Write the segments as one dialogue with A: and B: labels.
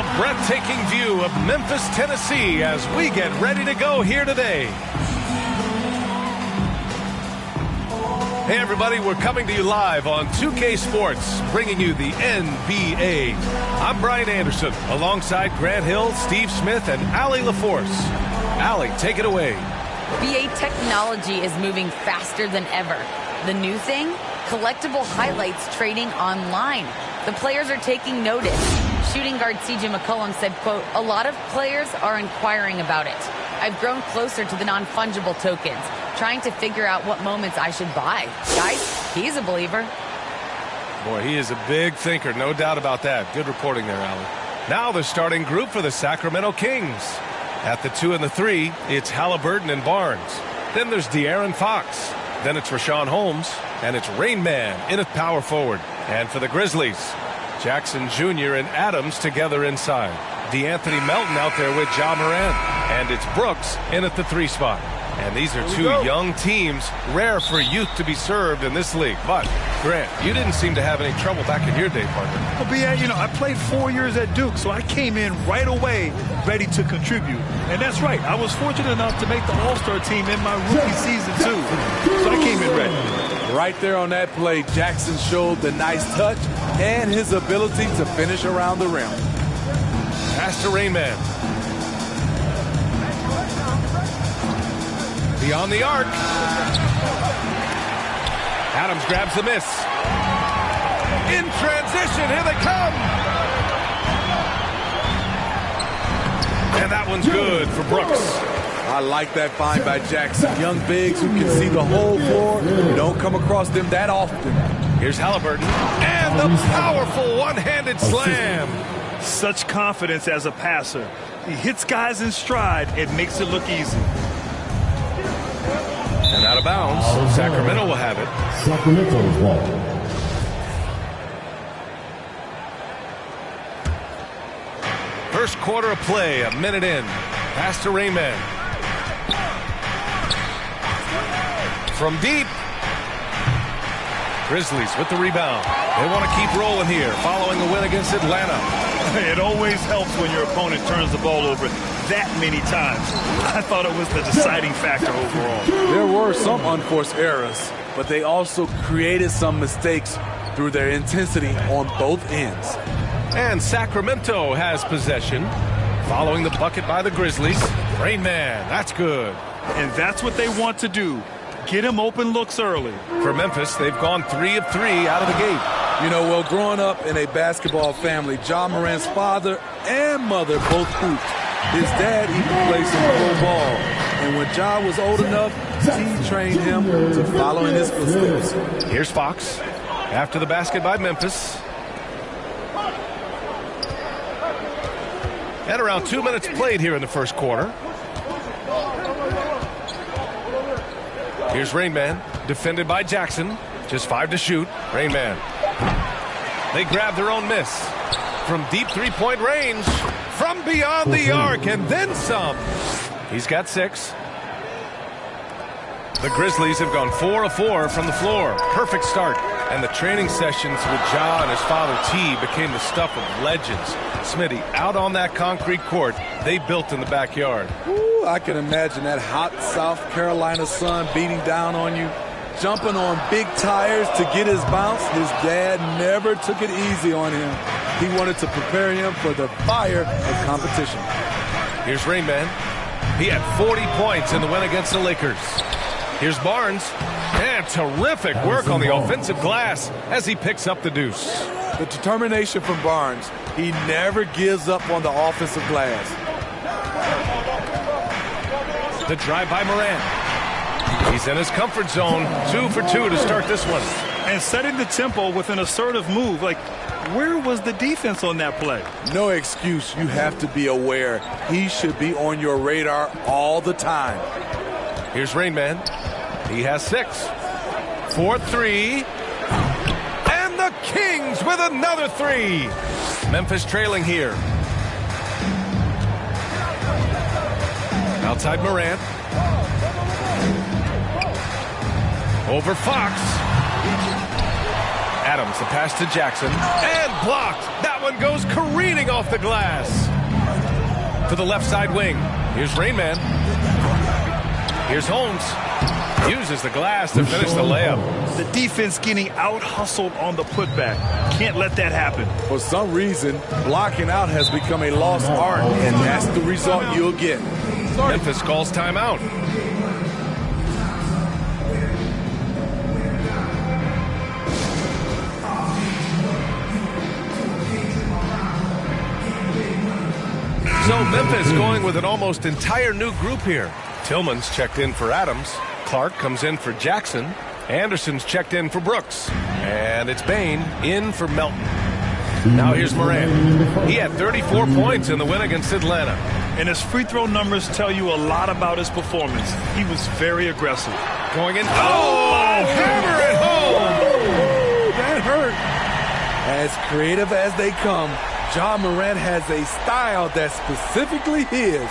A: A breathtaking view of Memphis, Tennessee as we get ready to go here today. Hey everybody, we're coming to you live on 2K Sports, bringing you the NBA. I'm Brian Anderson, alongside Grant Hill, Steve Smith, and Allie LaForce. Allie, take it away.
B: BA technology is moving faster than ever. The new thing? Collectible highlights trading online. The players are taking notice. Shooting guard CJ McCollum said, quote, "A lot of players are inquiring about it. I've grown closer to the non-fungible tokens, trying to figure out what moments I should buy." Guys, he's a believer.
A: Boy, he is a big thinker, no doubt about that. Good reporting there, Allie. Now the starting group for the Sacramento Kings. At the 2 and the 3, it's Halliburton and Barnes. Then there's De'Aaron Fox. Then it's Rashawn Holmes. And it's Rain Man in at power forward. And for the Grizzlies, Jackson Jr. and Adams together inside. DeAnthony Melton out there with Ja Morant. And it's Brooks in at the 3 spot. And these are two young teams, rare for youth to be served in this league. But, Grant, you didn't seem to have any trouble back in your day, partner.
C: Well, BA, I played 4 years at Duke, so I came in right away ready to contribute. And that's right. I was fortunate enough to make the All-Star team in my rookie season, too. So I came in ready.
D: Right there on that play, Jackson showed the nice touch and his ability to finish around the rim.
A: Pass to Rain Man. Beyond the arc. Adams grabs the miss. In transition, here they come. And that one's good for Brooks.
D: I like that find by Jackson. Young bigs who can see the whole floor. You don't come across them that often.
A: Here's Halliburton. And the powerful one-handed slam.
C: Such confidence as a passer. He hits guys in stride. It makes it look easy.
A: And out of bounds, Sacramento will have it.
E: Sacramento's ball.
A: First quarter of play, a minute in. Pass to Rain Man. From deep. Grizzlies with the rebound. They want to keep rolling here, following the win against Atlanta.
C: It always helps when your opponent turns the ball over that many times. I thought it was the deciding factor overall.
D: There were some unforced errors, but they also created some mistakes through their intensity on both ends.
A: And Sacramento has possession. Following the bucket by the Grizzlies. Rain Man, that's good.
C: And that's what they want to do. Get him open looks early.
A: For Memphis, they've gone 3 of 3 out of the gate.
D: Well, growing up in a basketball family, Ja Morant's father and mother both hooped. His dad even played some pro ball. And when Ja was old enough, he trained him to follow in his footsteps.
A: Here's Fox. After the basket by Memphis. And around 2 minutes played here in the first quarter. Here's Rain Man, defended by Jackson. Just 5 to shoot. Rain Man. They grab their own miss. From deep three-point range. From beyond the arc, and then some. He's got 6. The Grizzlies have gone 4 of 4 from the floor. Perfect start. And the training sessions with Ja and his father T became the stuff of legends. Smitty, out on that concrete court they built in the backyard.
D: Ooh, I can imagine that hot South Carolina sun beating down on you, jumping on big tires to get his bounce. His dad never took it easy on him. He wanted to prepare him for the fire of competition.
A: Here's Rain Man. He had 40 points in the win against the Lakers. Here's Barnes. And terrific work on the offensive glass as he picks up the deuce.
D: The determination from Barnes. He never gives up on the offensive glass.
A: The drive by Morant. He's in his comfort zone. 2 for 2 to start this one.
C: And setting the tempo with an assertive move. Where was the defense on that play?
D: No excuse. You have to be aware. He should be on your radar all the time.
A: Here's Rain Man. He has 6. 4-3. And the Kings with another 3. Memphis trailing here. Outside Morant. Over Fox. Adams, the pass to Jackson. And blocked. That one goes careening off the glass. To the left side wing. Here's Rain Man. Here's Holmes. Uses the glass to finish the layup.
C: The defense getting out-hustled on the putback. Can't let that happen.
D: For some reason, blocking out has become a lost art, and that's the result you'll get.
A: Memphis calls timeout. So Memphis going with an almost entire new group here. Tillman's checked in for Adams. Clark comes in for Jackson. Anderson's checked in for Brooks. And it's Bain in for Melton. Now here's Moran. He had 34 points in the win against Atlanta.
C: And his free throw numbers tell you a lot about his performance. He was very aggressive.
A: Going in. Oh! Hammer it home!
D: That hurt. As creative as they come, Ja Morant has a style that's specifically his.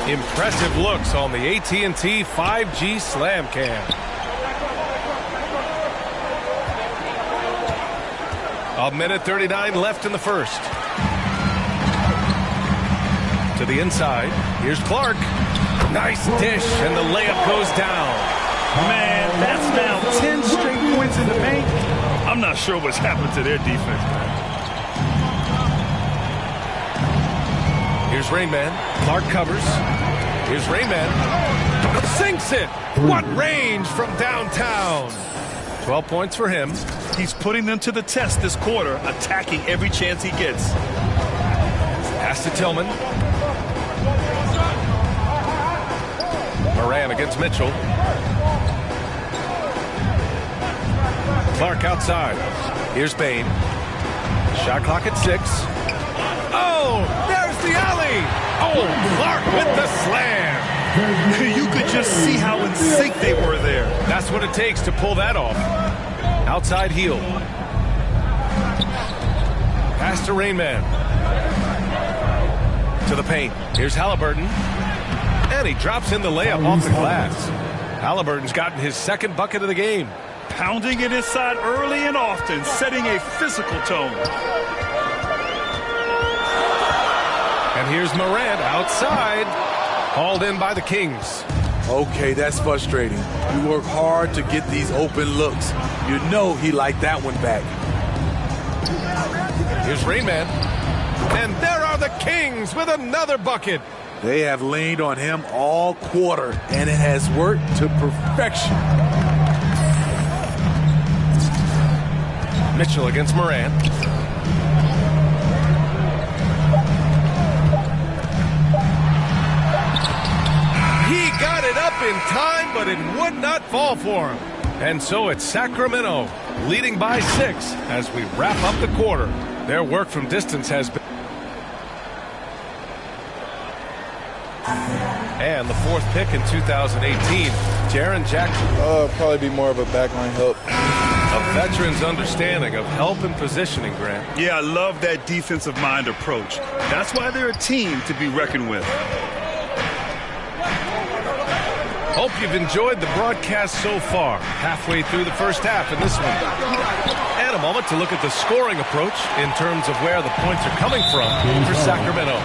A: Impressive looks on the AT&T 5G Slam Cam. A minute 39 left in the first. To the inside. Here's Clark. Nice dish, and the layup goes down.
C: Man, that's now 10 straight points in the paint. I'm not sure what's happened to their defense, man.
A: Here's Rain Man. Clark covers. Here's Rain Man. Sinks it. What range from downtown. 12 points for him.
C: He's putting them to the test this quarter, attacking every chance he gets.
A: Pass to Tillman. Moran against Mitchell. Clark outside. Here's Bain. Shot clock at 6. Oh, there's the alley. Oh, Clark with the slam.
C: You could just see how in sync they were there.
A: That's what it takes to pull that off. Outside heel. Pass to Rain Man. To the paint. Here's Halliburton. And he drops in the layup off the glass. Halliburton's gotten his second bucket of the game.
C: Pounding it inside early and often, setting a physical tone.
A: And here's Morant outside. Hauled in by the Kings.
D: Okay, that's frustrating. You work hard to get these open looks. You know he liked that one back.
A: Here's Rain Man. And there are the Kings with another bucket.
D: They have leaned on him all quarter, and it has worked to perfection.
A: Mitchell against Moran. He got it up in time, but it would not fall for him. And so it's Sacramento leading by 6 as we wrap up the quarter. Their work from distance has been. And the 4th pick in 2018, Jaren Jackson.
E: Probably be more of a backline help.
A: A veteran's understanding of help and positioning, Grant.
C: Yeah, I love that defensive mind approach. That's why they're a team to be reckoned with.
A: Hope you've enjoyed the broadcast so far. Halfway through the first half in this one. And a moment to look at the scoring approach in terms of where the points are coming from for Sacramento.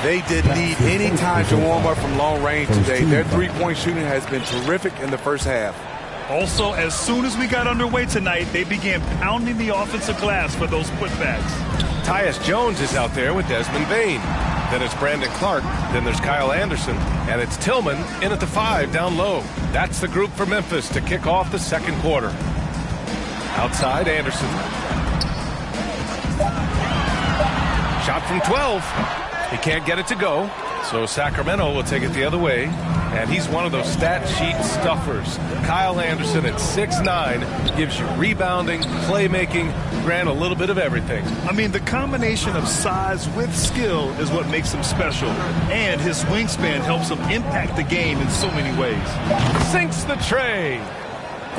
D: They didn't need any time to warm up from long range today. Their three-point shooting has been terrific in the first half.
C: Also, as soon as we got underway tonight, they began pounding the offensive glass for those putbacks.
A: Tyus Jones is out there with Desmond Bain. Then it's Brandon Clark. Then there's Kyle Anderson. And it's Tillman in at the 5 down low. That's the group for Memphis to kick off the second quarter. Outside, Anderson. Shot from 12. He can't get it to go. So Sacramento will take it the other way. And he's one of those stat sheet stuffers. Kyle Anderson at 6'9" gives you rebounding, playmaking, Grant, a little bit of everything.
C: I mean, the combination of size with skill is what makes him special. And his wingspan helps him impact the game in so many ways.
A: Sinks the tray.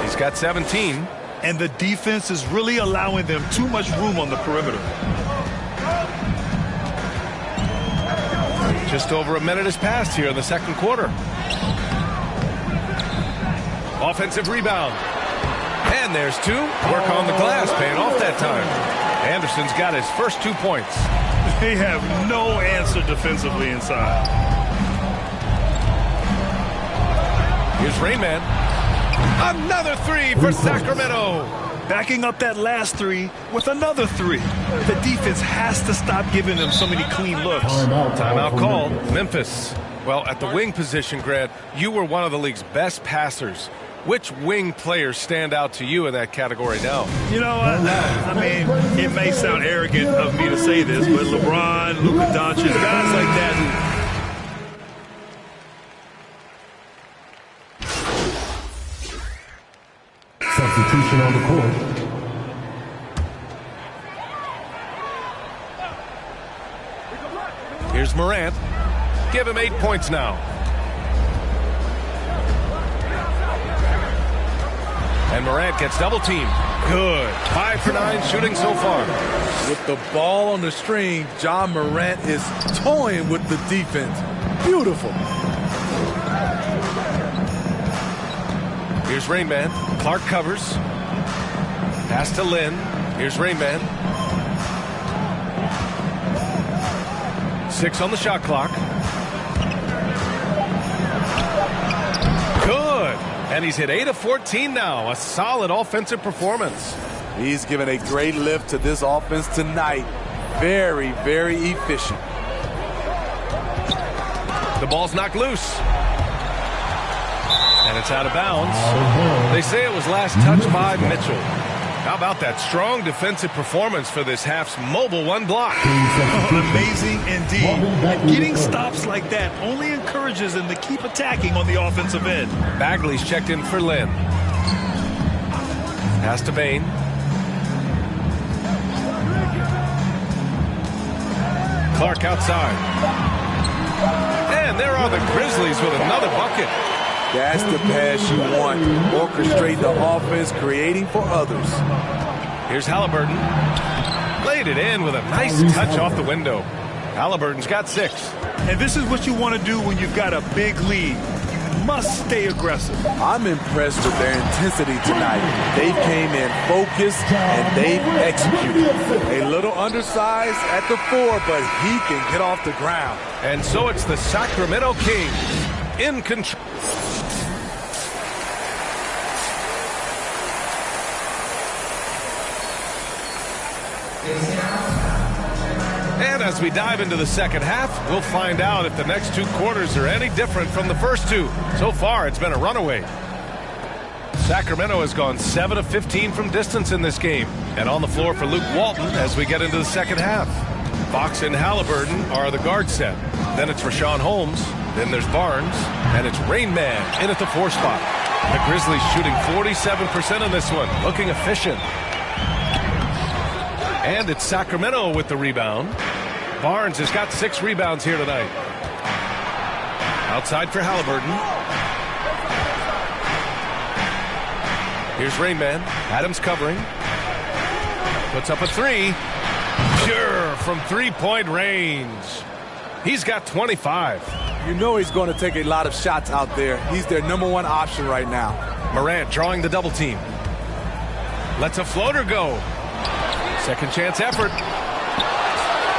A: He's got 17.
C: And the defense is really allowing them too much room on the perimeter.
A: Just over a minute has passed here in the second quarter. Offensive rebound. And there's two. Work on the glass, paying off that time. Anderson's got his first 2 points.
C: They have no answer defensively inside.
A: Here's Rainman. Another three for Sacramento.
C: Backing up that last three with another three. The defense has to stop giving them so many clean looks.
A: Timeout called. Memphis. Well, at the wing position, Grant, you were one of the league's best passers. Which wing players stand out to you in that category now?
C: You know, I mean, it may sound arrogant of me to say this, but LeBron, Luka Doncic, guys like that.
F: Substitution on the court.
A: Here's Morant. Give him 8 points now. And Morant gets double teamed. Good. 5 for 9 shooting so far.
D: With the ball on the string, John Morant is toying with the defense. Beautiful.
A: Here's Rainman. Clark covers. Pass to Lynn. Here's Rainman. 6 on the shot clock. Good. And he's hit 8 of 14 now. A solid offensive performance.
D: He's given a great lift to this offense tonight. Very, very efficient.
A: The ball's knocked loose. And it's out of bounds. They say it was last touched by Mitchell. How about that strong defensive performance for this half's mobile one block?
C: Amazing indeed. Getting stops like that only encourages them to keep attacking on the offensive end.
A: Bagley's checked in for Lynn. Pass to Bain. Clark outside. And there are the Grizzlies with another bucket.
D: That's the pass you want. Orchestrate the offense, creating for others.
A: Here's Halliburton. Laid it in with a nice touch off the window. Halliburton's got 6.
C: And this is what you want to do when you've got a big lead. You must stay aggressive.
D: I'm impressed with their intensity tonight. They came in focused and they've executed. A little undersized at the 4, but he can get off the ground.
A: And so it's the Sacramento Kings in control. And as we dive into the second half, we'll find out if the next 2 quarters are any different from the first 2. So far, it's been a runaway. Sacramento has gone 7 of 15 from distance in this game. And on the floor for Luke Walton as we get into the second half. Fox and Halliburton are the guard set. Then it's Rashawn Holmes. Then there's Barnes. And it's Rain Man in at the 4 spot. The Grizzlies shooting 47% in this one. Looking efficient. And it's Sacramento with the rebound. Barnes has got 6 rebounds here tonight. Outside for Halliburton. Here's Rainman. Adams covering. Puts up a 3. Pure from 3-point range. He's got 25.
D: You know he's going to take a lot of shots out there. He's their #1 option right now.
A: Morant drawing the double team. Lets a floater go. Second chance effort.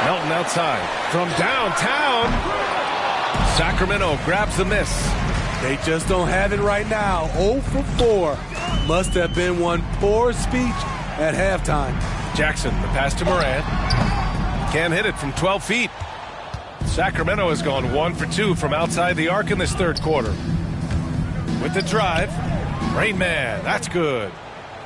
A: Melton outside. From downtown. Sacramento grabs the miss.
D: They just don't have it right now. 0 for 4. Must have been one poor speech at halftime.
A: Jackson, the pass to Morant. Can't hit it from 12 feet. Sacramento has gone 1 for 2 from outside the arc in this third quarter. With the drive. Rain Man, that's good.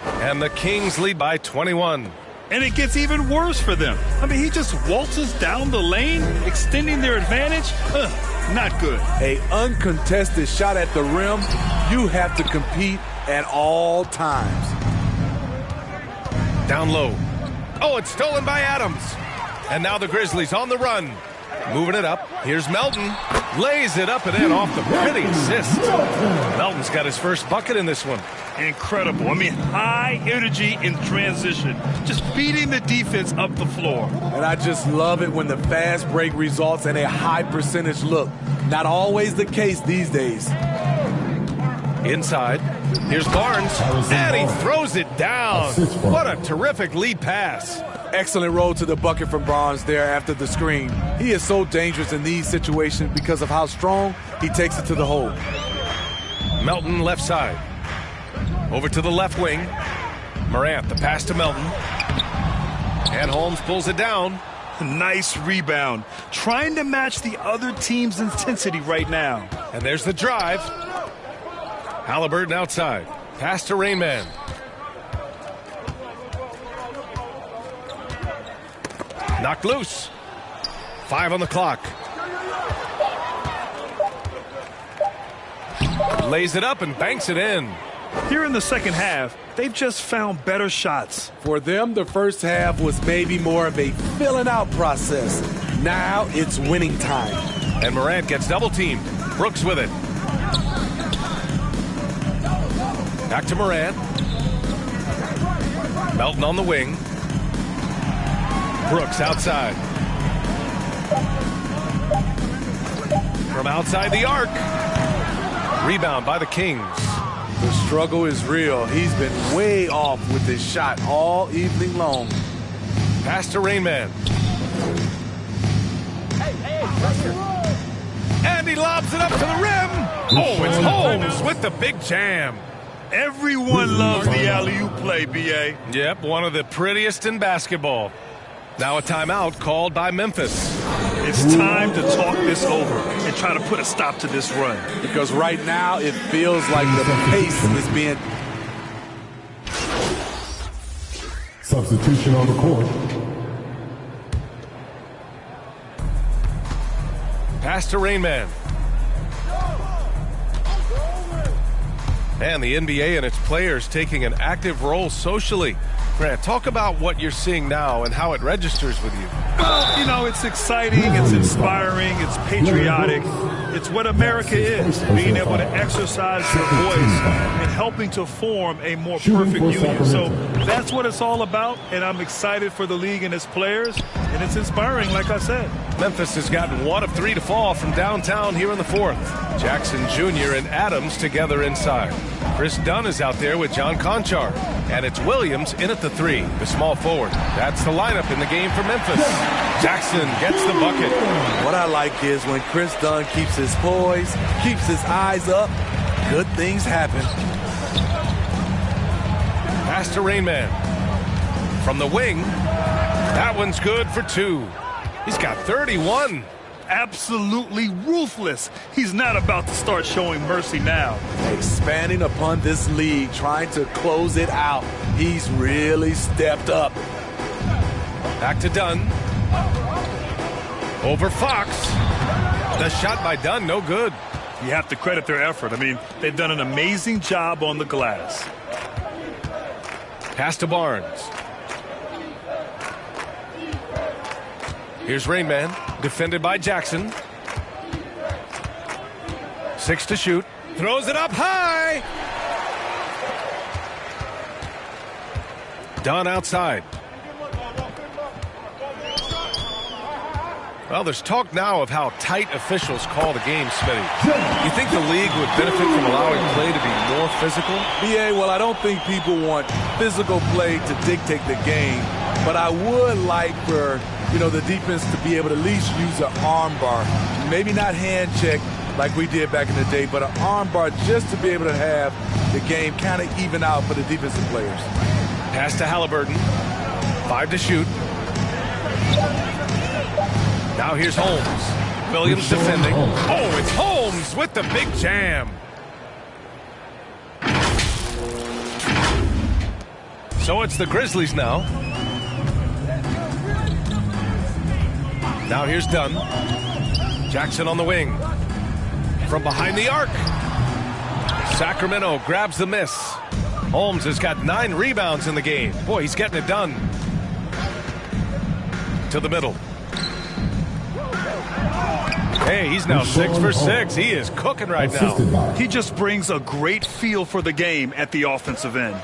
A: And the Kings lead by 21.
C: And it gets even worse for them. I mean, he just waltzes down the lane, extending their advantage. Not good.
D: A uncontested shot at the rim. You have to compete at all times.
A: Down low. Oh, it's stolen by Adams. And now the Grizzlies on the run. Moving it up. Here's Melton. Lays it up and in off the pretty assist. Melton's got his first bucket in this one.
C: Incredible. I mean, high energy in transition. Just beating the defense up the floor.
D: And I just love it when the fast break results in a high percentage look. Not always the case these days.
A: Inside. Here's Barnes, and he throws it down. What a terrific lead pass.
D: Excellent roll to the bucket from Barnes there after the screen. He is so dangerous in these situations because of how strong he takes it to the hole.
A: Melton left side. Over to the left wing. Morant, the pass to Melton. And Holmes pulls it down.
C: Nice rebound. Trying to match the other team's intensity right now.
A: And there's the drive. Halliburton outside. Pass to Rainman. Knocked loose. 5 on the clock. Lays it up and banks it in.
C: Here in the second half, they've just found better shots.
D: For them, the first half was maybe more of a filling out process. Now it's winning time.
A: And Morant gets double teamed. Brooks with it. Back to Morant. Melton on the wing. Brooks outside. From outside the arc. Rebound by the Kings.
D: The struggle is real. He's been way off with his shot all evening long.
A: Pass to Rainman. And he lobs it up to the rim. Oh, it's Holmes with the big jam.
C: Everyone loves the alley-oop play, B.A.
A: Yep, one of the prettiest in basketball. Now a timeout called by Memphis.
C: It's time to talk this over and try to put a stop to this run.
D: Because right now it feels like the pace is being...
F: Substitution on the court.
A: Pass to Rainman. And the NBA and its players taking an active role socially. Grant, talk about what you're seeing now and how it registers with you.
C: Well, you know, it's exciting, it's inspiring, it's patriotic. It's what America is, being able to exercise your voice and helping to form a more perfect union. So that's what it's all about, and I'm excited for the league and its players, and it's inspiring, like I said.
A: Memphis has gotten 1 of 3 to fall from downtown here in the fourth. Jackson Jr. and Adams together inside. Chris Dunn is out there with John Conchar. And it's Williams in at the 3, the small forward. That's the lineup in the game for Memphis. Jackson gets the bucket.
D: What I like is when Chris Dunn keeps his poise, keeps his eyes up, good things happen.
A: Pass to Rainman. From the wing, that one's good for 2. He's got 31.
C: Absolutely ruthless. He's not about to start showing mercy now.
D: Expanding upon this league, trying to close it out. He's really stepped up.
A: Back to Dunn. Over Fox. The shot by Dunn, no good.
C: You have to credit their effort. I mean, they've done an amazing job on the glass.
A: Pass to Barnes. Here's Rainman, defended by Jackson. 6 to shoot. Throws it up high. Dunn outside. Well, there's talk now of how tight officials call the game, Smitty. You think the league would benefit from allowing play to be more physical?
D: BA, well, I don't think people want physical play to dictate the game, but I would like for, you know, the defense to be able to at least use an arm bar. Maybe not hand check like we did back in the day, but an arm bar just to be able to have the game kind of even out for the defensive players.
A: Pass to Halliburton. 5 to shoot. Now here's Holmes. Williams defending. Oh, it's Holmes with the big jam. So it's the Grizzlies now. Now here's Dunn. Jackson on the wing. From behind the arc. Sacramento grabs the miss. Holmes has got 9 rebounds in the game. Boy, he's getting it done. To the middle. Hey, he's now 6 for 6. He is cooking right now.
C: He just brings a great feel for the game at the offensive end.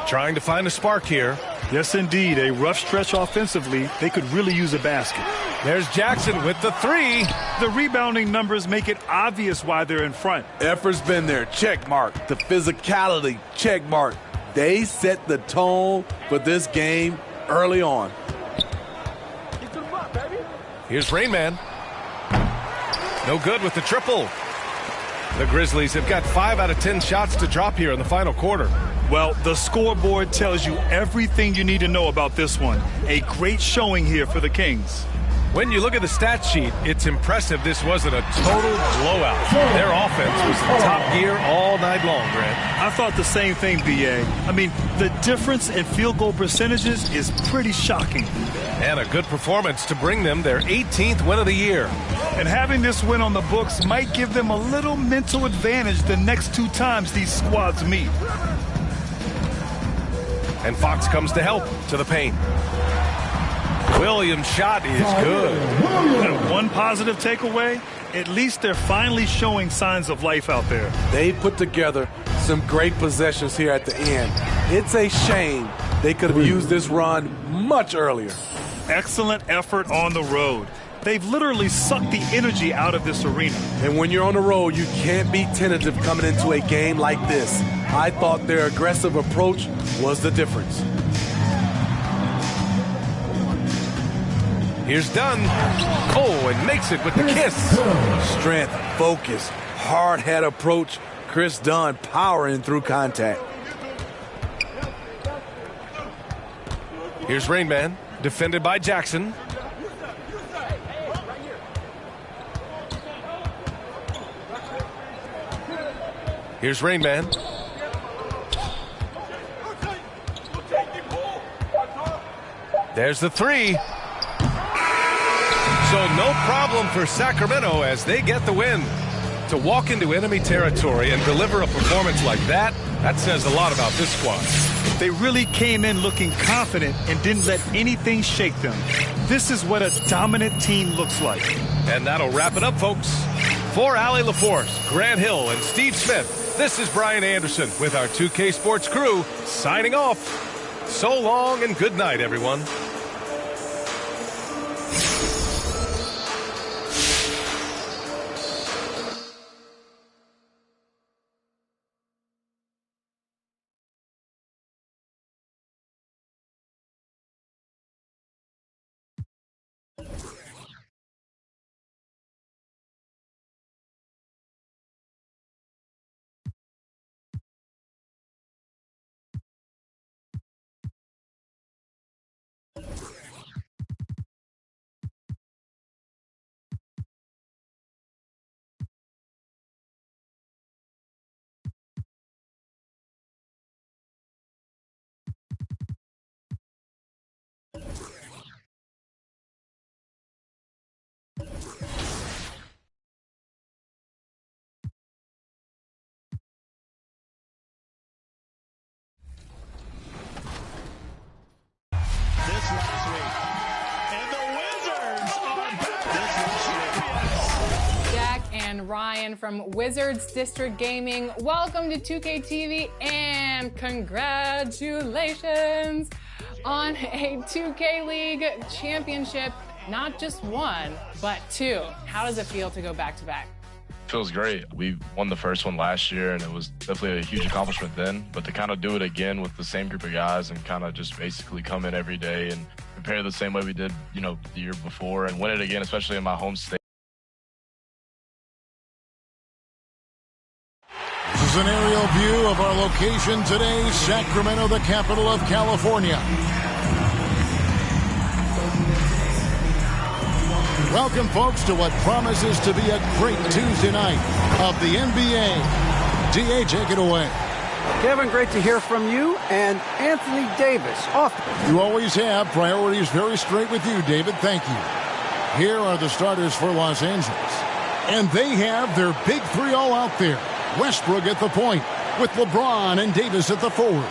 A: Trying to find a spark here.
C: Yes, indeed. A rough stretch offensively. They could really use a basket.
A: There's Jackson with the three.
C: The rebounding numbers make it obvious why they're in front.
D: Effort's been there. Check mark. The physicality. Check mark. They set the tone for this game early on.
A: Here's Rain Man. No good with the triple. The Grizzlies have got 5 out of 10 shots to drop here in the final quarter.
C: Well, the scoreboard tells you everything you need to know about this one. A great showing here for the Kings.
A: When you look at the stat sheet, it's impressive this wasn't a total blowout. Their offense was in top gear all night long, Grant.
C: I thought the same thing, B.A. I mean, the difference in field goal percentages is pretty shocking.
A: And a good performance to bring them their 18th win of the year.
C: And having this win on the books might give them a little mental advantage the next 2 times these squads meet.
A: And Fox comes to help to the paint. Williams' shot is good.
C: And one positive takeaway, at least they're finally showing signs of life out there.
D: They put together some great possessions here at the end. It's a shame they could have used this run much earlier.
C: Excellent effort on the road. They've literally sucked the energy out of this arena.
D: And when you're on the road, you can't be tentative coming into a game like this. I thought their aggressive approach was the difference.
A: Here's Dunn. Oh, and makes it with the kiss.
D: Strength, focus, hard head approach. Chris Dunn powering through contact.
A: Here's Rain Man, defended by Jackson. Here's Rain Man. There's the three. So no problem for Sacramento as they get the win. To walk into enemy territory and deliver a performance like that, that says a lot about this squad.
C: They really came in looking confident and didn't let anything shake them. This is what a dominant team looks like.
A: And that'll wrap it up, folks. For Allie LaForce, Grant Hill, and Steve Smith, this is Brian Anderson with our 2K Sports crew signing off. So long and good night, everyone.
G: Ryan from Wizards District Gaming. Welcome to 2K TV and congratulations on a 2K League championship. Not just one, but 2. How does it feel to go back-to-back?
H: Feels great. We won the first one last year, and it was definitely a huge accomplishment then. But to kind of do it again with the same group of guys and kind of just basically come in every day and prepare the same way we did, you know, the year before and win it again, especially in my home state.
I: This is an aerial view of our location today, Sacramento, the capital of California. Welcome, folks, to what promises to be a great Tuesday night of the NBA. D.A., take it away.
J: Kevin, great to hear from you. And Anthony Davis, off.
I: You always have. Priorities very straight with you, David. Thank you. Here are the starters for Los Angeles. And they have their big 3 all out there. Westbrook at the point with LeBron and Davis at the forward.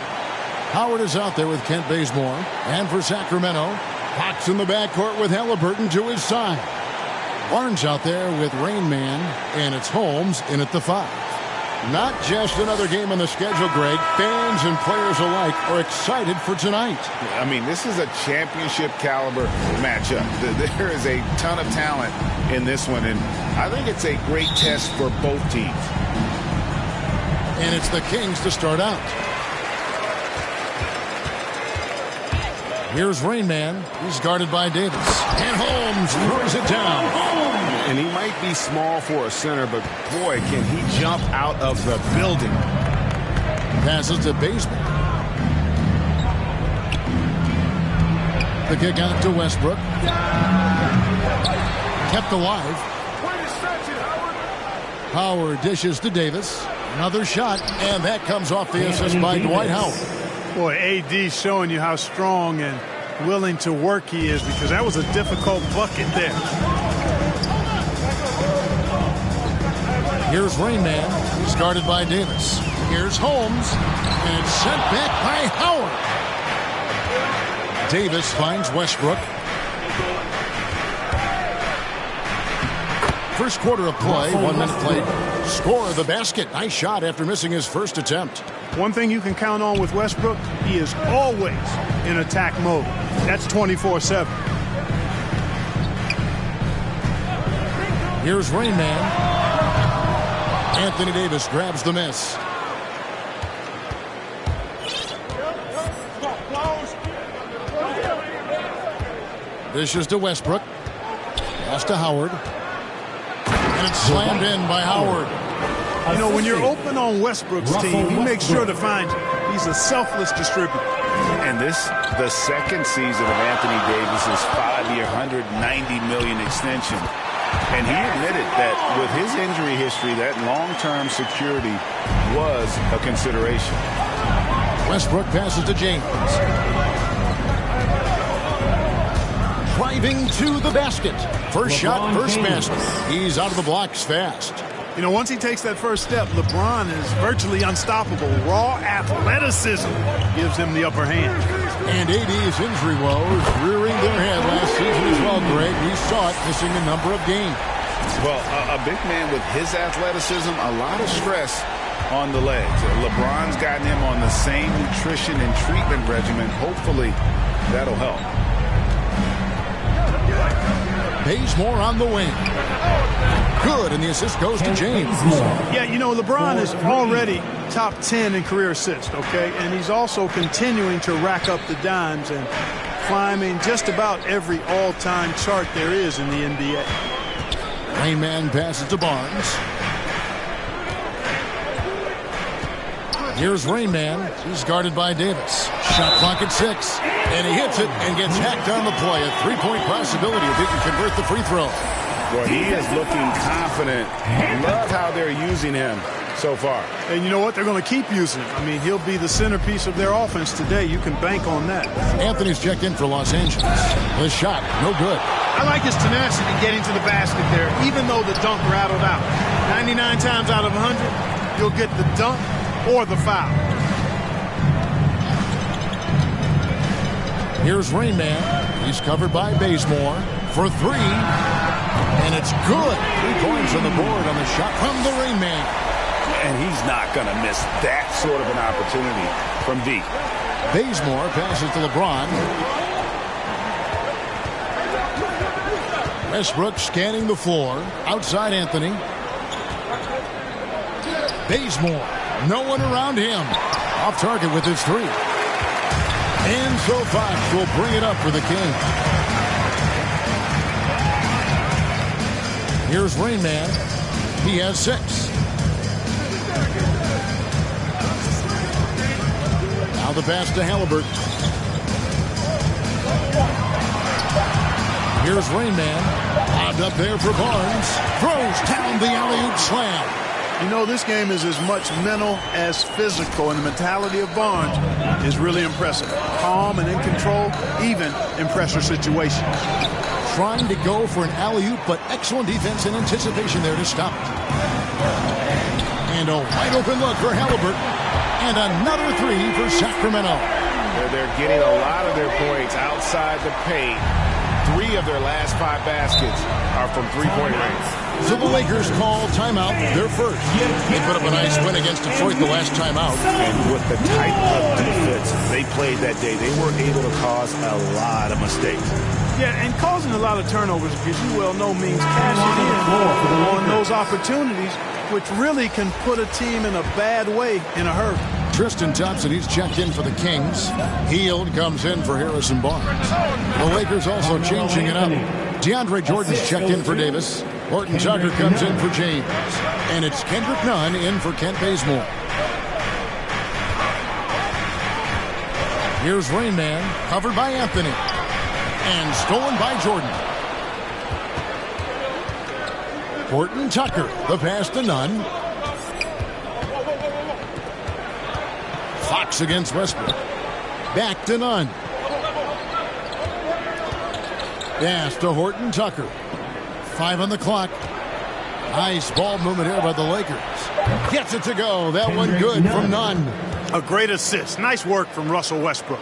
I: Howard is out there with Kent Bazemore. And for Sacramento, Fox in the backcourt with Halliburton to his side. Barnes out there with Rain Man, and it's Holmes in at the 5. Not just another game on the schedule, Greg. Fans and players alike are excited for tonight.
K: I mean, this is a championship caliber matchup. There is a ton of talent in this one, and I think it's a great test for both teams.
I: And it's the Kings to start out. Here's Rain Man. He's guarded by Davis. And Holmes throws it down.
K: And he might be small for a center, but boy, can he jump out of the building.
I: Passes to Baseman. The kick out to Westbrook. Kept alive. Howard dishes to Davis. Another shot, and that comes off the assist by Dwight Howard.
C: Boy, AD showing you how strong and willing to work he is, because that was a difficult bucket there.
I: Here's Rain Man. He's guarded by Davis. Here's Holmes, and it's sent back by Howard. Davis finds Westbrook. First quarter of play, 1 minute played. Score the basket. Nice shot after missing his first attempt.
C: One thing you can count on with Westbrook, he is always in attack mode. That's 24/7.
I: Here's Rain Man. Anthony Davis grabs the miss. Dishes to Westbrook. Pass to Howard. And it's slammed in by Howard.
C: You know, when you're open on Westbrook's team, he makes sure to find you. He's a selfless distributor.
K: And this, the second season of Anthony Davis's 5-year, $190 million extension. And he admitted that with his injury history, that long-term security was a consideration.
I: Westbrook passes to James. Driving to the basket. First shot, first basket. He's out of the blocks fast.
C: You know, once he takes that first step, LeBron is virtually unstoppable. Raw athleticism gives him the upper hand.
I: And AD's injury woes rearing their head last season as well, Greg. We saw it missing a number of games.
K: Well, a big man with his athleticism, a lot of stress on the legs. LeBron's gotten him on the same nutrition and treatment regimen. Hopefully, that'll help.
I: Bazemore on the wing. Good, and the assist goes to James.
C: Yeah, you know, LeBron is already top 10 in career assists, okay? And he's also continuing to rack up the dimes and climbing just about every all-time chart there is in the NBA.
I: Rain Man passes to Barnes. Here's Rain Man. He's guarded by Davis. Shot clock at 6. And he hits it and gets hacked on the play. A three-point possibility if he can convert the free throw.
K: Boy, he is looking confident. Love how they're using him so far.
C: And you know what? They're going to keep using him. I mean, he'll be the centerpiece of their offense today. You can bank on that.
I: Anthony's checked in for Los Angeles. The shot, no good.
C: I like his tenacity getting to the basket there, even though the dunk rattled out. 99 times out of 100, you'll get the dunk or the foul.
I: Here's Rain Man. He's covered by Bazemore for 3. And it's good. 3 points on the board on the shot from the Rain Man.
K: And he's not going to miss that sort of an opportunity from deep.
I: Bazemore passes to LeBron. Westbrook scanning the floor. Outside Anthony. Bazemore. No one around him. Off target with his 3. And so Fox will bring it up for the Kings. Here's Rain Man. He has 6. Now the pass to Halliburton. Here's Rain Man. Lobbed up there for Barnes. Throws down the alley-oop slam.
C: You know, this game is as much mental as physical, and the mentality of Barnes is really impressive. Calm and in control, even in pressure situations.
I: Trying to go for an alley-oop, but excellent defense and anticipation there to stop it. And a wide open look for Halliburton. And another 3 for Sacramento.
K: They're getting a lot of their points outside the paint. 3 of their last 5 baskets are from three-point range.
I: So the Lakers call timeout, their first. They put up a nice win against Detroit the last timeout.
K: And with the type of defense they played that day, they were able to cause a lot of mistakes.
C: Yeah, and causing a lot of turnovers, as you well know, means cashing in on those opportunities, which really can put a team in a bad way in a hurry.
I: Tristan Thompson, he's checked in for the Kings. Hield comes in for Harrison Barnes. The Lakers also changing it up. DeAndre Jordan's checked in for Davis. Horton Tucker comes in for James. And it's Kendrick Nunn in for Kent Bazemore. Here's Rain Man, covered by Anthony. And stolen by Jordan. Horton Tucker, the pass to Nunn. Fox against Westbrook. Back to Nunn. Pass to Horton Tucker. 5 on the clock. Nice ball movement here by the Lakers. Gets it to go. That one good from Nunn.
C: A great assist. Nice work from Russell Westbrook.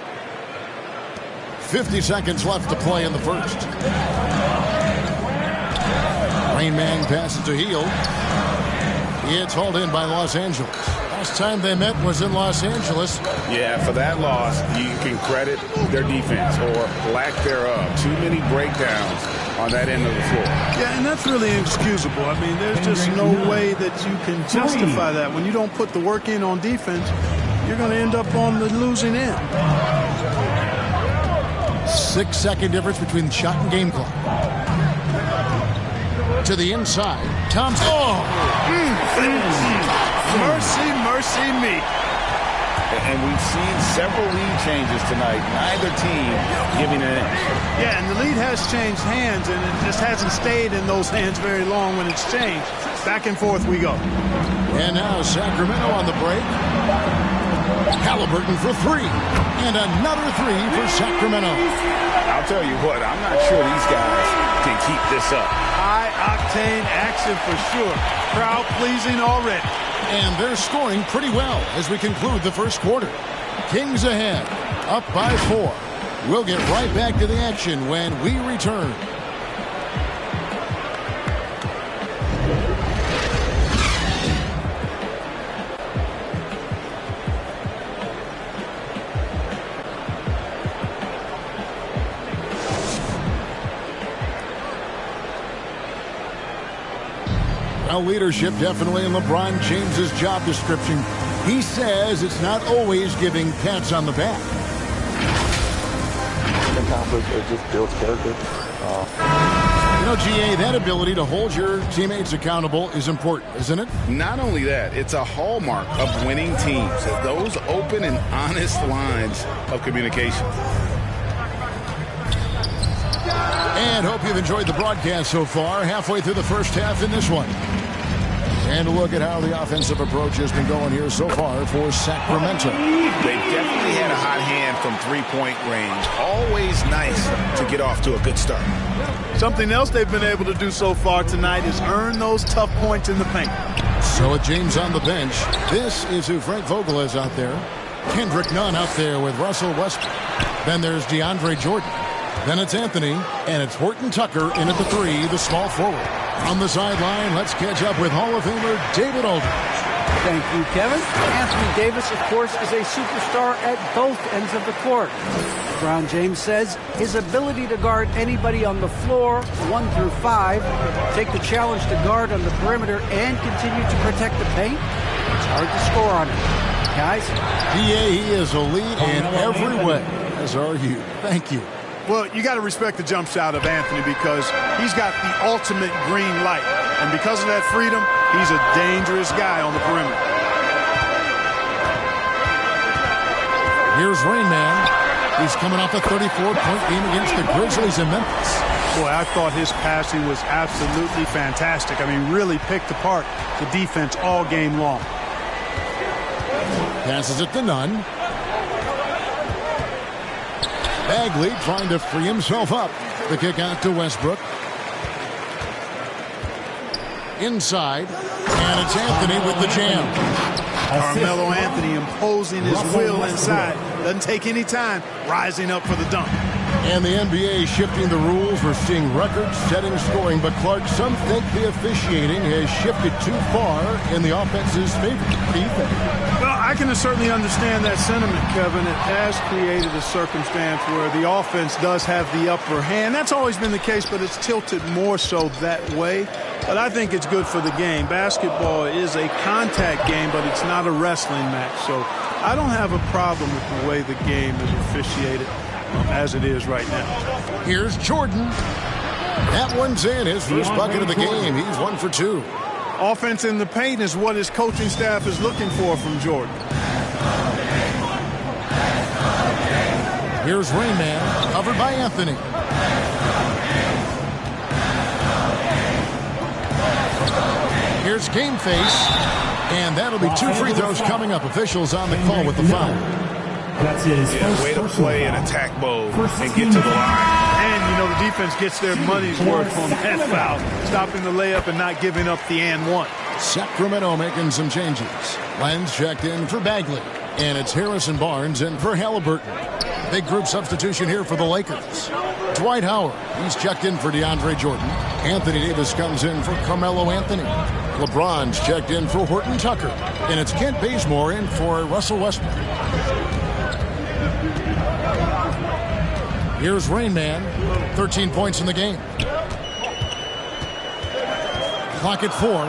I: 50 seconds left to play in the first. Rain Man passes to Hield. It's hauled in by Los Angeles. Last time they met was in Los Angeles.
K: Yeah, for that loss, you can credit their defense or lack thereof. Too many breakdowns on that end of the floor.
C: Yeah, and that's really inexcusable. I mean, there's just no way that you can justify that. When you don't put the work in on defense, you're going to end up on the losing end.
I: 6-second difference between shot and game clock. To the inside. Thompson. Oh!
C: Mercy, mercy me.
K: And we've seen several lead changes tonight. Neither team giving an inch.
C: Yeah, and the lead has changed hands, and it just hasn't stayed in those hands very long when it's changed. Back and forth we go.
I: And now Sacramento on the break. Halliburton for 3. And another 3 for Sacramento.
K: I'll tell you what, I'm not sure these guys can keep this up.
C: High-octane action for sure. Crowd-pleasing already.
I: And they're scoring pretty well as we conclude the first quarter. Kings ahead, up by 4. We'll get right back to the action when we return. Well, leadership definitely in LeBron James's job description. He says it's not always giving pats on the back.
E: It just builds character.
I: You know, GA, that ability to hold your teammates accountable is important, isn't it?
K: Not only that, it's a hallmark of winning teams. Those open and honest lines of communication.
I: And hope you've enjoyed the broadcast so far. Halfway through the first half in this one. And a look at how the offensive approach has been going here so far for Sacramento.
K: They've definitely had a hot hand from three-point range. Always nice to get off to a good start.
C: Something else they've been able to do so far tonight is earn those tough points in the paint.
I: So with James on the bench, this is who Frank Vogel is out there. Kendrick Nunn out there with Russell Westbrook. Then there's DeAndre Jordan. Then it's Anthony, and it's Horton Tucker in at the 3, the small forward. On the sideline, let's catch up with Hall of Famer David Aldridge.
J: Thank you, Kevin. Anthony Davis, of course, is a superstar at both ends of the court. LeBron James says his ability to guard anybody on the floor, 1 through 5, take the challenge to guard on the perimeter and continue to protect the paint, it's hard to score on him. Guys?
I: PA, he is elite in every way, as are you. Thank you.
C: Well, you got to respect the jump shot of Anthony because he's got the ultimate green light. And because of that freedom, he's a dangerous guy on the perimeter.
I: Here's Rain Man. He's coming off a 34-point game against the Grizzlies in Memphis.
C: Boy, I thought his passing was absolutely fantastic. I mean, really picked apart the defense all game long.
I: Passes it to Nunn. Bagley trying to free himself up. The kick out to Westbrook. Inside. And it's Anthony with the jam.
C: Carmelo Anthony imposing his will inside. Doesn't take any time. Rising up for the dunk.
I: And the NBA shifting the rules. We're seeing record-setting scoring. But, Clark, some think the officiating has shifted too far in the offense's favor. What do you think?
L: Well, I can certainly understand that sentiment, Kevin. It has created a circumstance where the offense does have the upper hand. That's always been the case, but it's tilted more so that way. But I think it's good for the game. Basketball is a contact game, but it's not a wrestling match. So I don't have a problem with the way the game is officiated as it is right now.
I: Here's Jordan. That one's in. His first bucket of the game. He's 1 for 2.
L: Offense in the paint is what his coaching staff is looking for from Jordan.
I: Here's Rain Man, covered by Anthony. Here's Game Face, and that'll be 2 free throws coming up. Officials on the call with the foul.
K: That's his way to play in attack mode and get to the line.
L: And, you know, the defense gets their money's worth on that foul, stopping the layup and not giving up the and one.
I: Sacramento making some changes. Lenz checked in for Bagley, and it's Harrison Barnes in for Halliburton. Big group substitution here for the Lakers. Dwight Howard, he's checked in for DeAndre Jordan. Anthony Davis comes in for Carmelo Anthony. LeBron's checked in for Horton Tucker. And it's Kent Bazemore in for Russell Westbrook. Here's Rain Man, 13 points in the game. Clock at 4.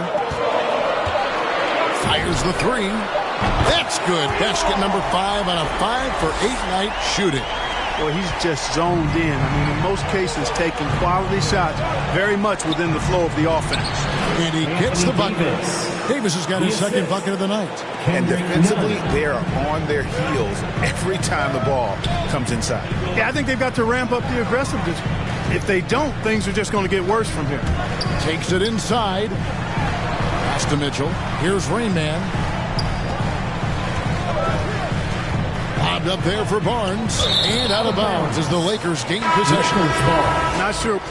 I: Fires the 3. That's good. Basket number 5 on a 5-for-8 night shooting.
L: Well, he's just zoned in. I mean, in most cases, taking quality shots very much within the flow of the offense.
I: And he gets the bucket. Davis has got his second bucket of the night.
K: And defensively, they are on their heels every time the ball comes inside.
L: Yeah, I think they've got to ramp up the aggressiveness. If they don't, things are just going to get worse from here.
I: Takes it inside. Pass to Mitchell. Here's Rain Man. Lobbed up there for Barnes. And out of bounds as the Lakers gain possession.
L: Not sure.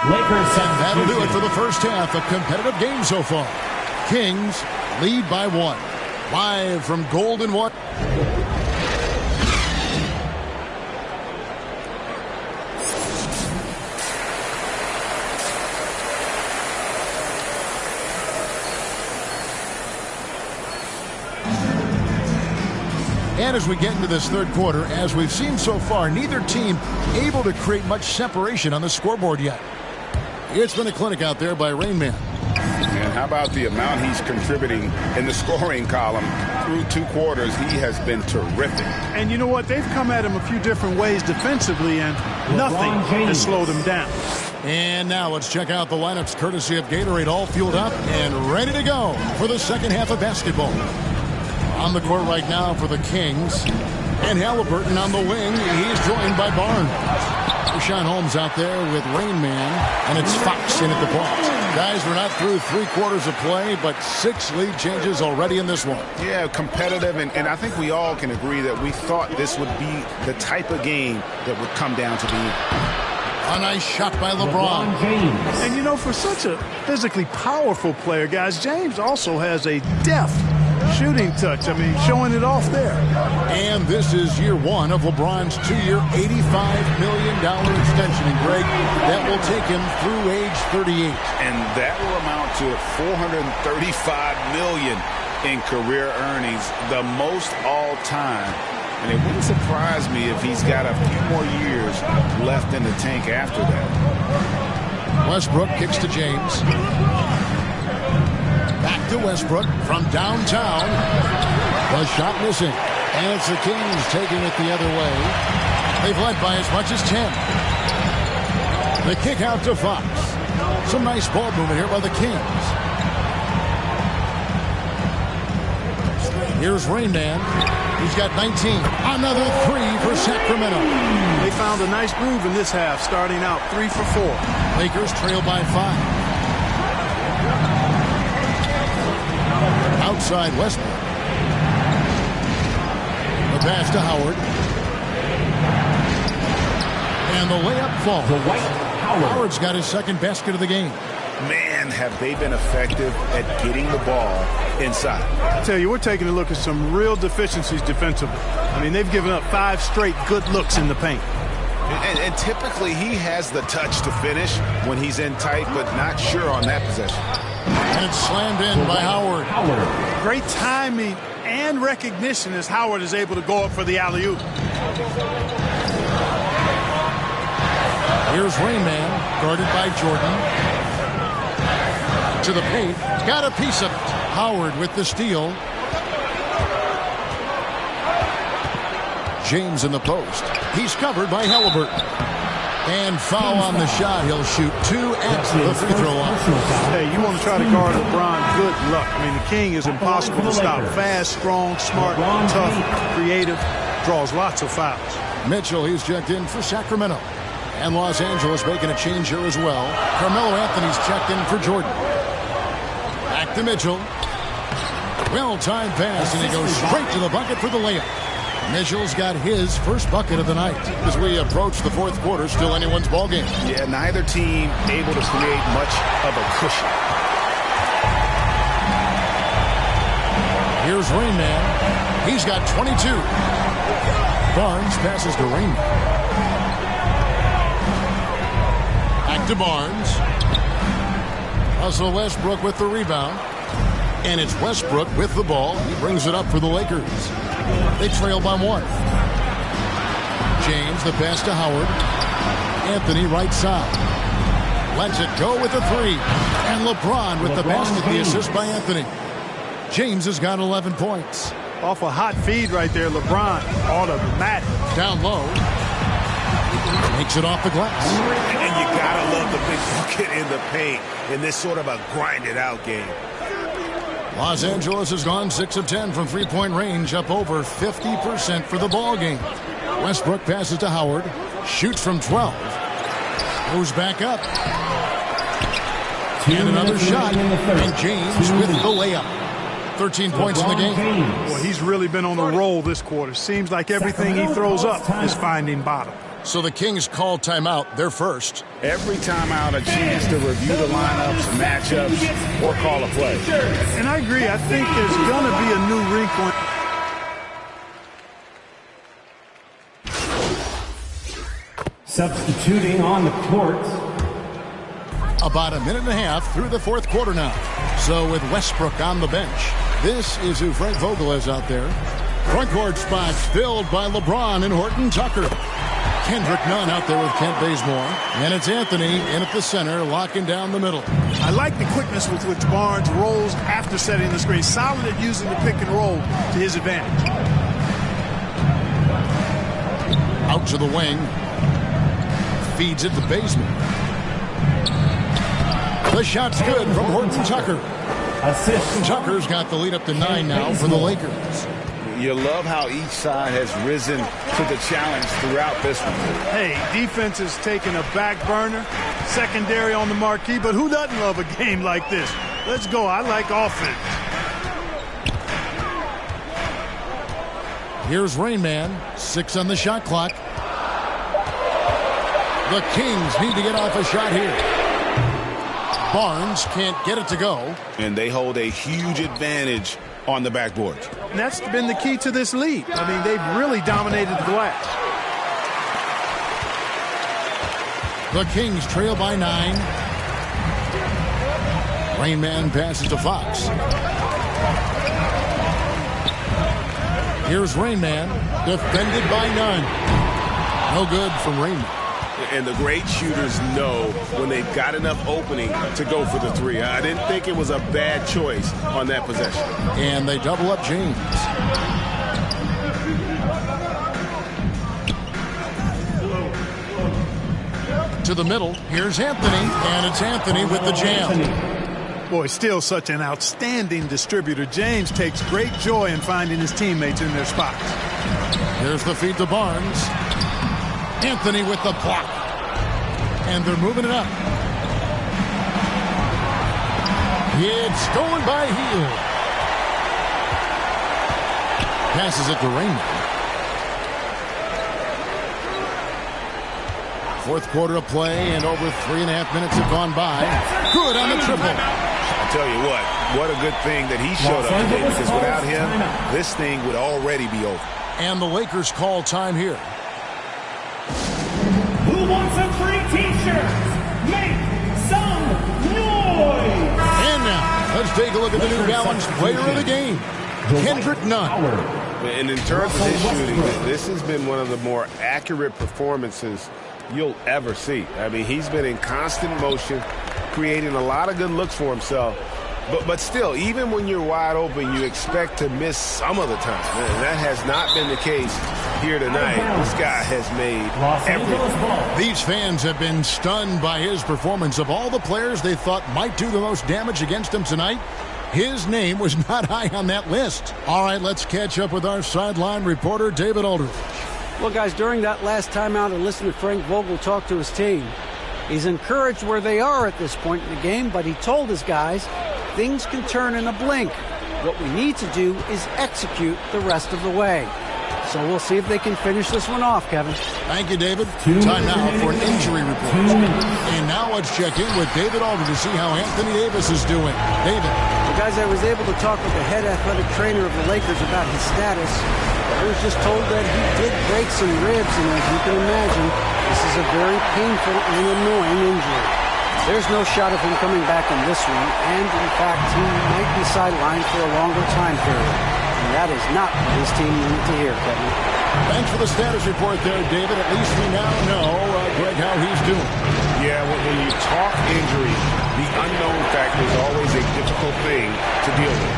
I: Lakers, and that'll do it for the first half. A competitive game so far. Kings lead by 1. Live from Golden One. And as we get into this third quarter, as we've seen so far, neither team able to create much separation on the scoreboard yet. It's been a clinic out there by Rain Man.
K: And how about the amount he's contributing in the scoring column through 2 quarters? He has been terrific.
L: And you know what? They've come at him a few different ways defensively, and nothing has slowed him down.
I: And now let's check out the lineups courtesy of Gatorade, all fueled up and ready to go for the second half of basketball. On the court right now for the Kings. And Halliburton on the wing. He's joined by Barnes. Rashawn Holmes out there with Rain Man. And it's Fox in at the point. Guys, we're not through 3 quarters of play, but 6 lead changes already in this one.
K: Yeah, competitive. And I think we all can agree that we thought this would be the type of game that would come down to the end.
I: A nice shot by LeBron
L: James. And, you know, for such a physically powerful player, guys, James also has a deft shooting touch. I mean, showing it off there.
I: And this is year 1 of LeBron's 2-year, $85 million extension. And, Greg, that will take him through age 38.
K: And that will amount to $435 million in career earnings, the most all time. And it wouldn't surprise me if he's got a few more years left in the tank after that.
I: Westbrook kicks to James. Back to Westbrook from downtown. The shot missing. And it's the Kings taking it the other way. They've led by as much as 10. The kick out to Fox. Some nice ball movement here by the Kings. Here's Rain Man. He's got 19. Another 3 for Sacramento.
L: They found a nice groove in this half, starting out 3 for 4.
I: Lakers trail by 5. Outside Westbrook. The pass to Howard. And the layup falls. Howard's got his second basket of the game.
K: man, have they been effective at getting the ball inside.
L: I tell you, we're taking a look at some real deficiencies defensively. I mean, they've given up 5 straight good looks in the paint.
K: And typically he has the touch to finish when he's in tight, but not sure on that possession.
I: And it's slammed in by Howard.
L: Great timing and recognition as Howard is able to go up for the alley-oop.
I: Here's Rayman, guarded by Jordan. To the paint, got a piece of it. Howard with the steal. James in the post. He's covered by Halliburton. And foul on the shot. He'll shoot 2 at the free throw line.
L: Hey, you want to try to guard LeBron, good luck. I mean, the King is impossible to stop. Fast, strong, smart, tough, creative, draws lots of fouls.
I: Mitchell, he's checked in for Sacramento. And Los Angeles making a change here as well. Carmelo Anthony's checked in for Jordan. Back to Mitchell. Well-timed pass, and he goes straight to the bucket for the layup. Mitchell's got his first bucket of the night. As we approach the fourth quarter, still anyone's ball game.
K: Yeah, neither team able to create much of a cushion.
I: Here's Rainman. He's got 22. Barnes passes to Rainman. Back to Barnes. Russell Westbrook with the rebound. And it's Westbrook with the ball. He brings it up for the Lakers. They trail by 1. James, the pass to Howard. Anthony, right side. Lets it go with a 3. And LeBron with the basket, the assist by Anthony. James has got 11 points.
L: Off a hot feed right there, LeBron. Automatic.
I: Down low. Makes it off the glass.
K: And you gotta love the big bucket in the paint in this sort of a grinded-out game.
I: Los Angeles has gone 6 of 10 from three-point range, up over 50% for the ball game. Westbrook passes to Howard, shoots from 12, goes back up. And another shot, and James with the layup. 13 points in the game.
L: Well, he's really been on a roll this quarter. Seems like everything he throws up is finding bottom.
I: So the Kings call timeout. They're first.
K: Every timeout, a chance to review the lineups, matchups, or call a play.
L: And I agree. I think there's going to be a new wrinkle.
F: Substituting on the court.
I: About a minute and a half through the fourth quarter now. So with Westbrook on the bench, this is who Frank Vogel is out there. Front court spots filled by LeBron and Horton Tucker. Kendrick Nunn out there with Kent Bazemore. And it's Anthony in at the center, locking down the middle.
L: I like the quickness with which Barnes rolls after setting the screen. Solid at using the pick and roll to his advantage.
I: Out to the wing. Feeds it to Bazemore. The shot's good from Horton Tucker. Assist. Tucker's got the lead up to 9 now for the Lakers.
K: You love how each side has risen to the challenge throughout this one.
L: Hey, defense is taking a back burner, secondary on the marquee, but who doesn't love a game like this? Let's go. I like offense.
I: Here's Rainman, 6 on the shot clock. The Kings need to get off a shot here. Barnes can't get it to go.
K: And they hold a huge advantage on the backboard.
L: And that's been the key to this lead. I mean, they've really dominated the glass.
I: The Kings trail by 9. Rainman passes to Fox. Here's Rainman, defended by Nunn. No good from Rainman.
K: And the great shooters know when they've got enough opening to go for the 3. I didn't think it was a bad choice on that possession.
I: And they double up James. To the middle, here's Anthony, and it's Anthony with the jam.
L: Boy, still such an outstanding distributor. James takes great joy in finding his teammates in their spots.
I: Here's the feed to Barnes. Anthony with the block. And they're moving it up. It's going by Hield. Passes it to Rainman. Fourth quarter of play, and over 3.5 minutes have gone by. Good on the triple.
K: I tell you what a good thing that he showed up today, because without him, this thing would already be over.
I: And the Lakers call time here.
M: Who wants a free t-shirt? Make some noise!
I: And now, let's take a look at the New Balance player of the game, Kendrick Nunn.
K: And in terms of his shooting, this has been one of the more accurate performances you'll ever see. I mean, he's been in constant motion, creating a lot of good looks for himself. But still, even when you're wide open, you expect to miss some of the time. And that has not been the case here tonight. This guy has made everything.
I: These fans have been stunned by his performance. Of all the players they thought might do the most damage against him tonight, his name was not high on that list. All right, let's catch up with our sideline reporter, David Aldridge.
J: Well, guys, during that last timeout, I listened to Frank Vogel talk to his team. He's encouraged where they are at this point in the game, but he told his guys things can turn in a blink. What we need to do is execute the rest of the way. So we'll see if they can finish this one off, Kevin.
I: Thank you, David. Time now for an injury report. And now let's check in with David Aldridge to see how Anthony Davis is doing. David.
J: Well, guys, I was able to talk with the head athletic trainer of the Lakers about his status. I was just told that he did break some ribs, and as you can imagine, this is a very painful and annoying injury. There's no shot of him coming back in this one, and in fact, he might be sidelined for a longer time period. And that is not what his team needed to hear, Kevin.
I: Thanks for the status report there, David. At least we now know, Greg, how he's doing.
K: Yeah, when you talk injury, the unknown factor is always a difficult thing to deal with.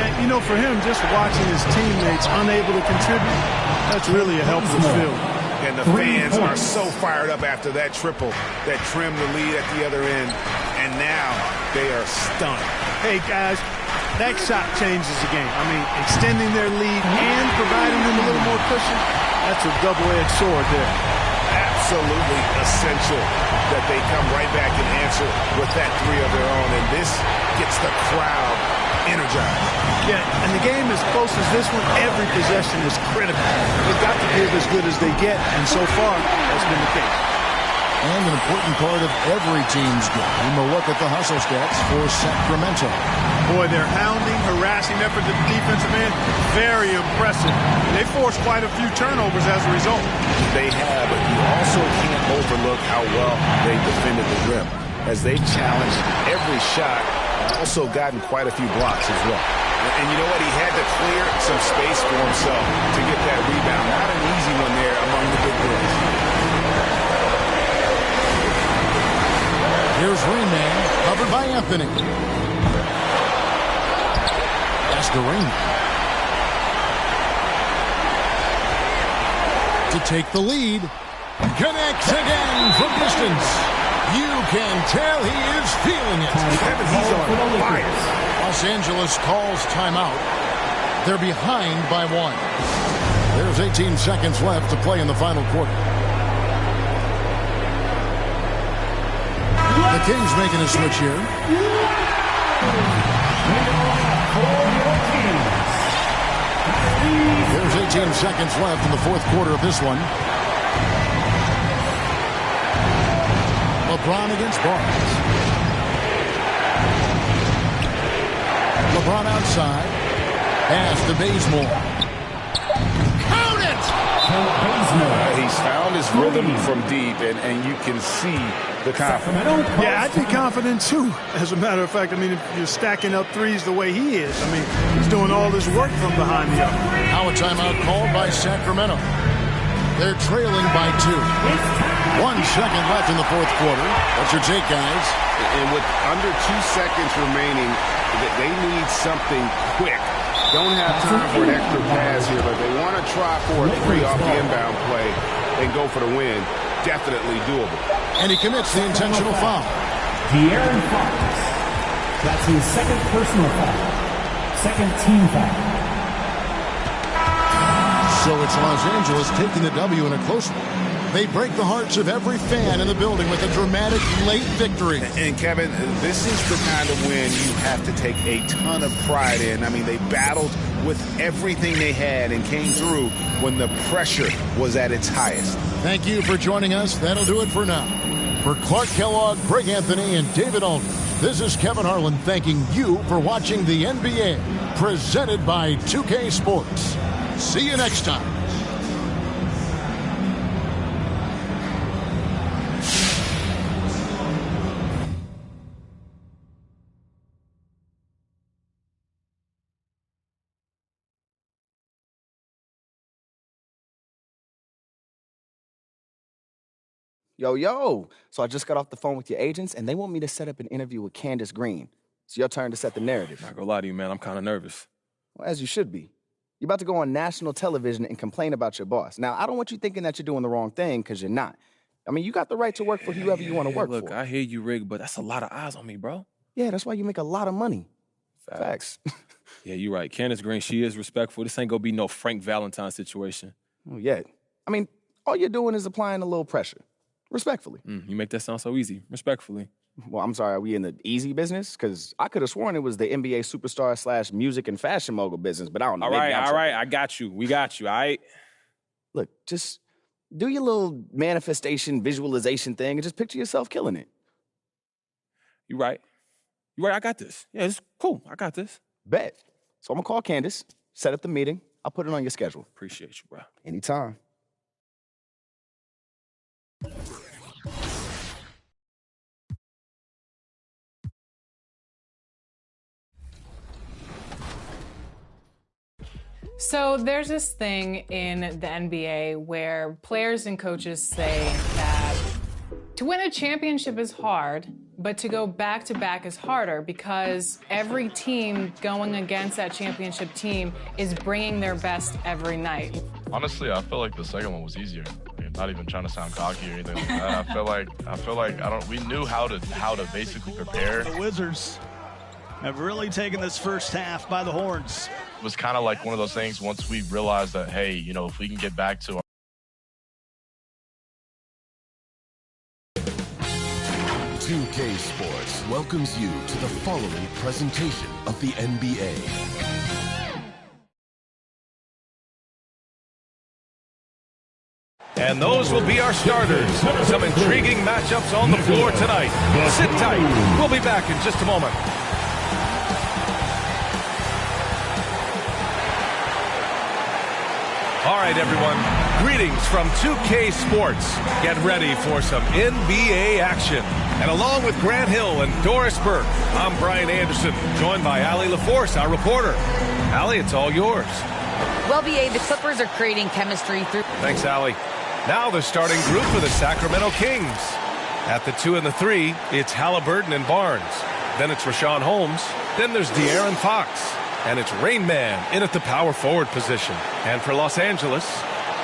L: And, you know, for him, just watching his teammates unable to contribute, that's really a helpless feeling.
K: And the fans are so fired up after that triple that trimmed the lead at the other end. And now they are stunned.
L: Hey, guys, that shot changes the game. I mean, extending their lead and providing them a little more cushion, that's a double-edged sword there.
K: Absolutely essential that they come right back and answer with that three of their own. And this gets the crowd energized.
L: Yeah, and the game as close as this one, every possession is critical. They've got to give as good as they get, and so far, that's been the case.
I: And an important part of every team's game, a look at the hustle stats for Sacramento.
L: Boy, their hounding, harassing effort at the defensive end, very impressive. They forced quite a few turnovers as a result.
K: They have, but you also can't overlook how well they defended the rim, as they've challenged every shot and also gotten quite a few blocks as well. And you know what? He had to clear some space for himself to get that rebound. Not an easy one there among the big boys.
I: Here's Rainman, covered by Anthony. That's the Rainman. To take the lead. Connects again from distance. You can tell he is feeling it.
K: He's on fire.
I: Los Angeles calls timeout. They're behind by 1. There's 18 seconds left to play in the final quarter. The Kings making a switch here. There's 18 seconds left in the fourth quarter of this one. LeBron against Barnes. LeBron outside. Pass to Bazemore. Count it!
K: He's found his rhythm from deep, and you can see the confidence.
L: Yeah, I'd be confident too. As a matter of fact, I mean, if you're stacking up threes the way he is, I mean, he's doing all this work from behind the arc.
I: Now a timeout called by Sacramento. They're trailing by 2. 1 second left in the fourth quarter. What's your take, guys?
K: And with under 2 seconds remaining, they need something quick. Don't have time for an extra pass here, but they want to try for a 3 off the inbound play and go for the win. Definitely doable.
I: And he commits the intentional foul.
M: De'Aaron Fox. That's his second personal foul. Second team foul.
I: So it's Los Angeles taking the W in a close one. They break the hearts of every fan in the building with a dramatic late victory.
K: And Kevin, this is the kind of win you have to take a ton of pride in. I mean, they battled with everything they had and came through when the pressure was at its highest.
I: Thank you for joining us. That'll do it for now. For Clark Kellogg, Greg Anthony, and David Aldridge, this is Kevin Harlan thanking you for watching the NBA, presented by 2K Sports. See you next time.
N: Yo. So I just got off the phone with your agents, and they want me to set up an interview with Candace Green. It's your turn to set the narrative.
O: Not gonna lie to you, man. I'm kind of nervous.
N: Well, as you should be. You're about to go on national television and complain about your boss. Now, I don't want you thinking that you're doing the wrong thing, because you're not. I mean, you got the right to work for whoever you want to work for.
O: Look, I hear you, Rig, but that's a lot of eyes on me, bro.
N: Yeah, that's why you make a lot of money. Facts.
O: Yeah, you're right. Candace Green, she is respectful. This ain't gonna be no Frank Valentine situation.
N: Oh, yeah. I mean, all you're doing is applying a little pressure. Respectfully.
O: You make that sound so easy. Respectfully.
N: Well, I'm sorry, are we in the easy business? Because I could have sworn it was the NBA superstar / music and fashion mogul business, but I don't know.
O: All right. I got you. We got you, all right?
N: Look, just do your little manifestation, visualization thing and just picture yourself killing it.
O: You right. I got this. Yeah, it's cool. I got this.
N: Bet. So I'm going to call Candace, set up the meeting. I'll put it on your schedule.
O: Appreciate you, bro.
N: Anytime.
G: So there's this thing in the NBA where players and coaches say that to win a championship is hard, but to go back-to-back is harder because every team going against that championship team is bringing their best every night.
H: Honestly, I feel like the second one was easier. Not even trying to sound cocky or anything like that. I feel like we knew how to basically prepare.
P: The Wizards have really taken this first half by the horns.
H: It was kind of like one of those things once we realized that, hey, you know, if we can get back to our
Q: 2K Sports welcomes you to the following presentation of the NBA.
A: And those will be our starters. Some intriguing matchups on the floor tonight. Sit tight. We'll be back in just a moment. All right, everyone. Greetings from 2K Sports. Get ready for some NBA action. And along with Grant Hill and Doris Burke, I'm Brian Anderson, joined by Allie LaForce, our reporter. Allie, it's all yours.
B: Well, BA, the Clippers are creating chemistry through...
A: Thanks, Allie. Now the starting group for the Sacramento Kings. At the 2 and the 3, it's Halliburton and Barnes. Then it's Rashawn Holmes. Then there's De'Aaron Fox. And it's Rain Man in at the power forward position. And for Los Angeles,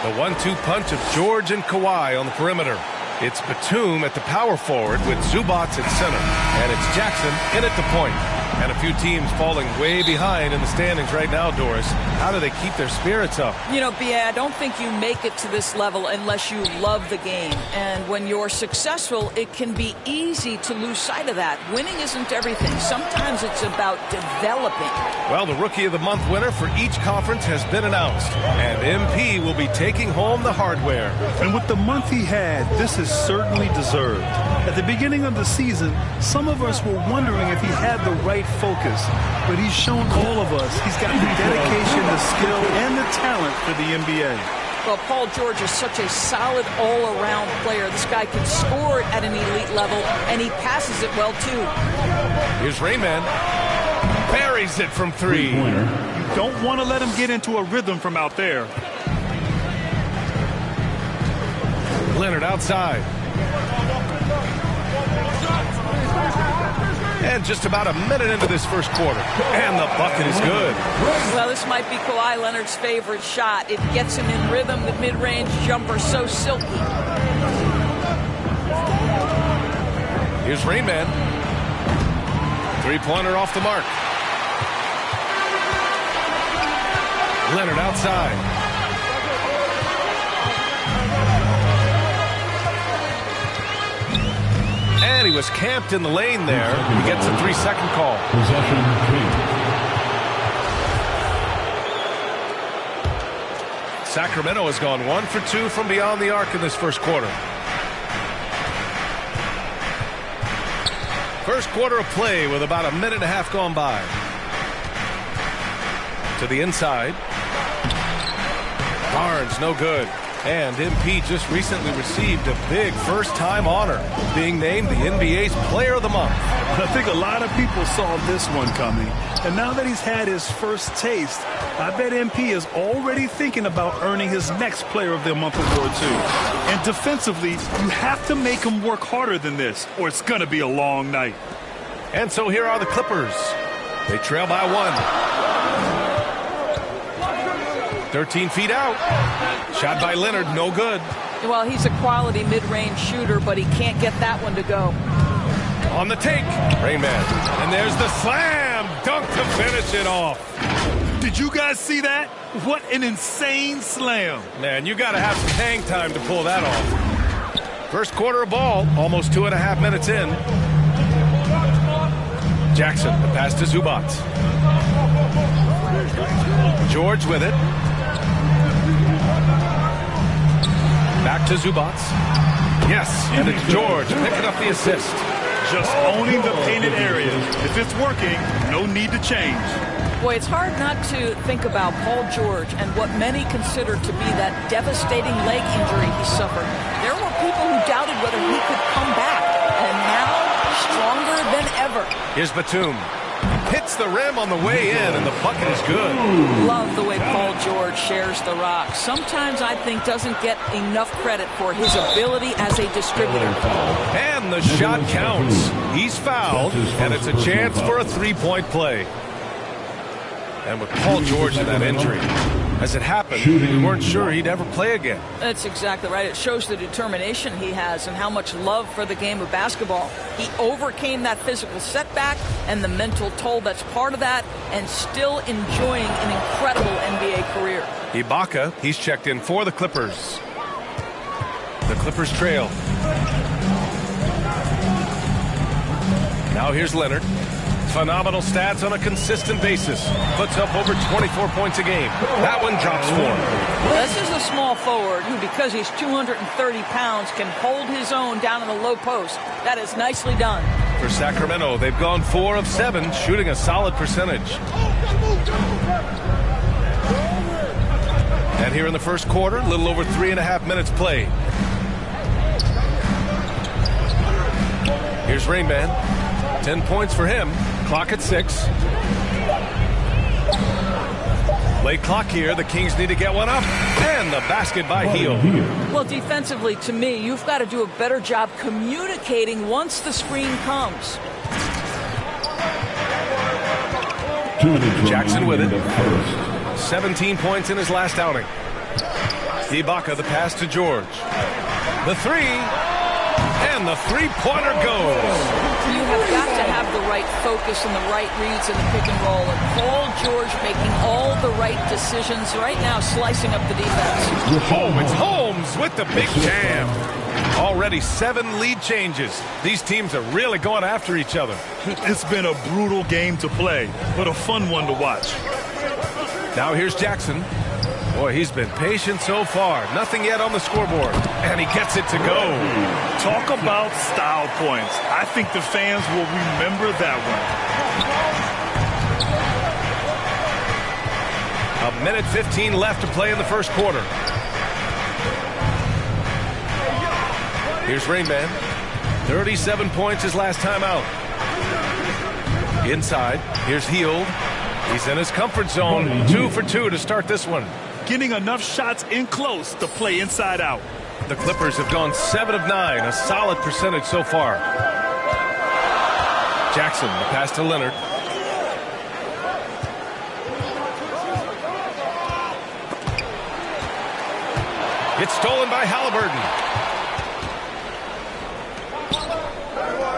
A: the 1-2 punch of George and Kawhi on the perimeter. It's Batum at the power forward with Zubac at center. And it's Jackson in at the point. And a few teams falling way behind in the standings right now, Doris. How do they keep their spirits up?
R: You know, B.A., I don't think you make it to this level unless you love the game. And when you're successful, it can be easy to lose sight of that. Winning isn't everything. Sometimes it's about developing.
A: Well, the Rookie of the Month winner for each conference has been announced. And MP will be taking home the hardware.
C: And with the month he had, this is certainly deserved. At the beginning of the season, some of us were wondering if he had the right focus, but he's shown all of us he's got the dedication, the skill, and the talent for the NBA.
R: Well, Paul George is such a solid all-around player. This guy can score at an elite level, and he passes it well, too.
A: Here's Rayman. Buries it from 3.
C: You don't want to let him get into a rhythm from out there.
A: Leonard outside. And just about a minute into this first quarter. And the bucket is good.
R: Well, this might be Kawhi Leonard's favorite shot. It gets him in rhythm. The mid-range jumper so silky.
A: Here's Rainman. Three-pointer off the mark. Leonard outside. And he was camped in the lane there. He gets a 3-second call.
F: Possession, King.
A: Sacramento has gone 1 for 2 from beyond the arc in this first quarter. First quarter of play with about a minute and a half gone by. To the inside. Barnes, no good. And MP just recently received a big first-time honor, being named the NBA's Player of the Month.
C: I think a lot of people saw this one coming. And now that he's had his first taste, I bet MP is already thinking about earning his next Player of the Month award, too. And defensively, you have to make him work harder than this, or it's going to be a long night.
A: And so here are the Clippers. They trail by 1. 13 feet out. Shot by Leonard, no good.
R: Well, he's a quality mid-range shooter, but he can't get that one to go.
A: On the take, Rain Man. And there's the slam dunk to finish it off.
C: Did you guys see that? What an insane slam.
A: Man, you got to have some hang time to pull that off. First quarter of ball, almost 2.5 minutes in. Jackson, the pass to Zubac. George with it. Back to Zubac. Yes, and it's George picking up the assist.
C: Just owning the painted area. If it's working, no need to change.
R: Boy, it's hard not to think about Paul George and what many consider to be that devastating leg injury he suffered. There were people who doubted whether he could come back, and now stronger than ever.
A: Here's Batum. Hits the rim on the way in, and the bucket is good.
R: Love the way Paul George shares the rock. Sometimes I think doesn't get enough credit for his ability as a distributor.
A: And the shot counts. He's fouled, and it's a chance for a three-point play. And with Paul George and that injury, as it happened, we weren't sure he'd ever play again.
R: That's exactly right. It shows the determination he has and how much love for the game of basketball. He overcame that physical setback and the mental toll that's part of that, and still enjoying an incredible NBA career.
A: Ibaka, he's checked in for the Clippers. The Clippers trail. Now here's Leonard. Phenomenal stats on a consistent basis. Puts up over 24 points a game. That one drops for him.
R: This is a small forward who, because he's 230 pounds, can hold his own down in the low post. That is nicely done.
A: For Sacramento, they've gone 4 of 7, shooting a solid percentage. And here in the first quarter, a little over 3.5 minutes played. Here's Rain Man. 10 points for him. Clock at 6. Late clock here. The Kings need to get one up. And the basket by Hield.
R: Well, defensively, to me, you've got to do a better job communicating once the screen comes.
A: Jackson with it. 17 points in his last outing. Ibaka, the pass to George. The three. And the three-pointer goes.
R: You have got to have the right focus and the right reads in the pick and roll. And Paul George making all the right decisions right now, slicing up the defense.
A: Oh, it's Holmes with the big jam. Already 7 lead changes. These teams are really going after each other.
C: It's been a brutal game to play, but a fun one to watch.
A: Now here's Jackson. Boy, he's been patient so far. Nothing yet on the scoreboard. And he gets it to go.
C: Talk about style points. I think the fans will remember that
A: one. A minute 15 left to play in the first quarter. Here's Rain Man. 37 points his last time out. Inside, here's Hield. He's in his comfort zone. 2 for 2 to start this one.
C: Getting enough shots in close to play inside out.
A: The Clippers have gone 7 of 9, a solid percentage so far. Jackson, the pass to Leonard. It's stolen by Halliburton.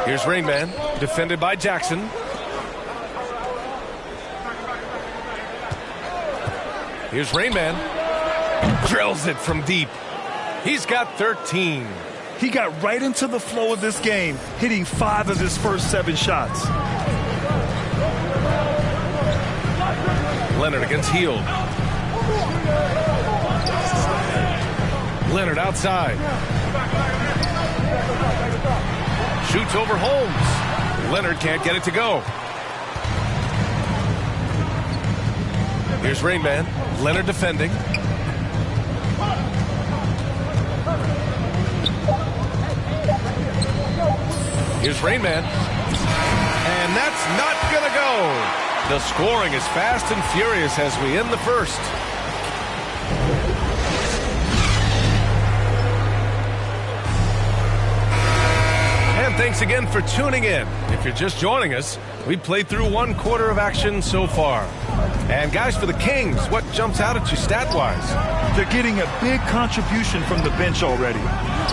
A: Here's Rain Man, defended by Jackson. Here's Rain Man. Drills it from deep. He's got 13.
C: He got right into the flow of this game, hitting 5 of his first 7 shots.
A: Leonard against Hield. Leonard outside. Shoots over Holmes. Leonard can't get it to go. Here's Rain Man. Leonard defending. Here's Rain Man. And that's not going to go. The scoring is fast and furious as we end the first. And thanks again for tuning in. If you're just joining us, we played through 1 quarter of action so far. And guys, for the Kings, what jumps out at you stat-wise?
C: They're getting a big contribution from the bench already.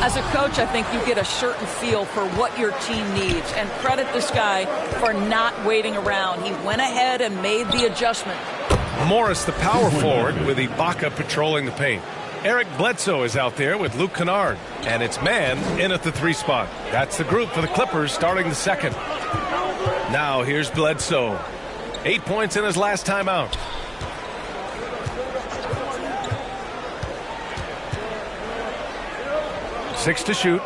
R: As a coach, I think you get a certain feel for what your team needs. And credit this guy for not waiting around. He went ahead and made the adjustment.
A: Morris, the power forward, with Ibaka patrolling the paint. Eric Bledsoe is out there with Luke Kennard. And it's man in at the 3 spot. That's the group for the Clippers starting the second. Now here's Bledsoe. 8 points in his last time out. Six to shoot.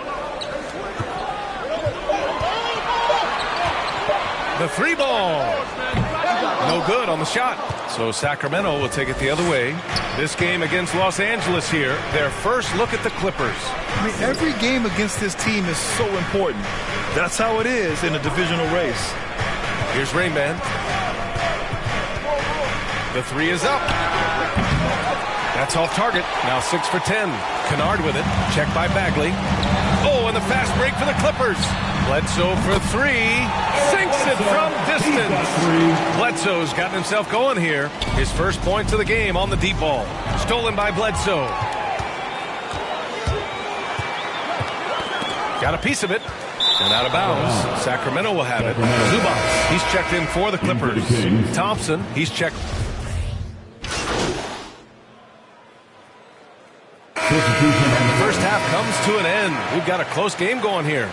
A: The 3 ball. No good on the shot. So Sacramento will take it the other way. This game against Los Angeles here, their first look at the Clippers.
C: I mean, every game against this team is so important. That's how it is in a divisional race.
A: Here's Rain Man. The 3 is up. That's off target. Now 6 for 10. Kennard with it. Checked by Bagley. Oh, and the fast break for the Clippers. Bledsoe for 3. Sinks it from distance. Bledsoe's gotten himself going here. His first points of the game on the deep ball. Stolen by Bledsoe. Got a piece of it. And out of bounds. Sacramento will have it. Zubac, he's checked in for the Clippers. Thompson, he's checked. The first half comes to an end. We've got a close game going here.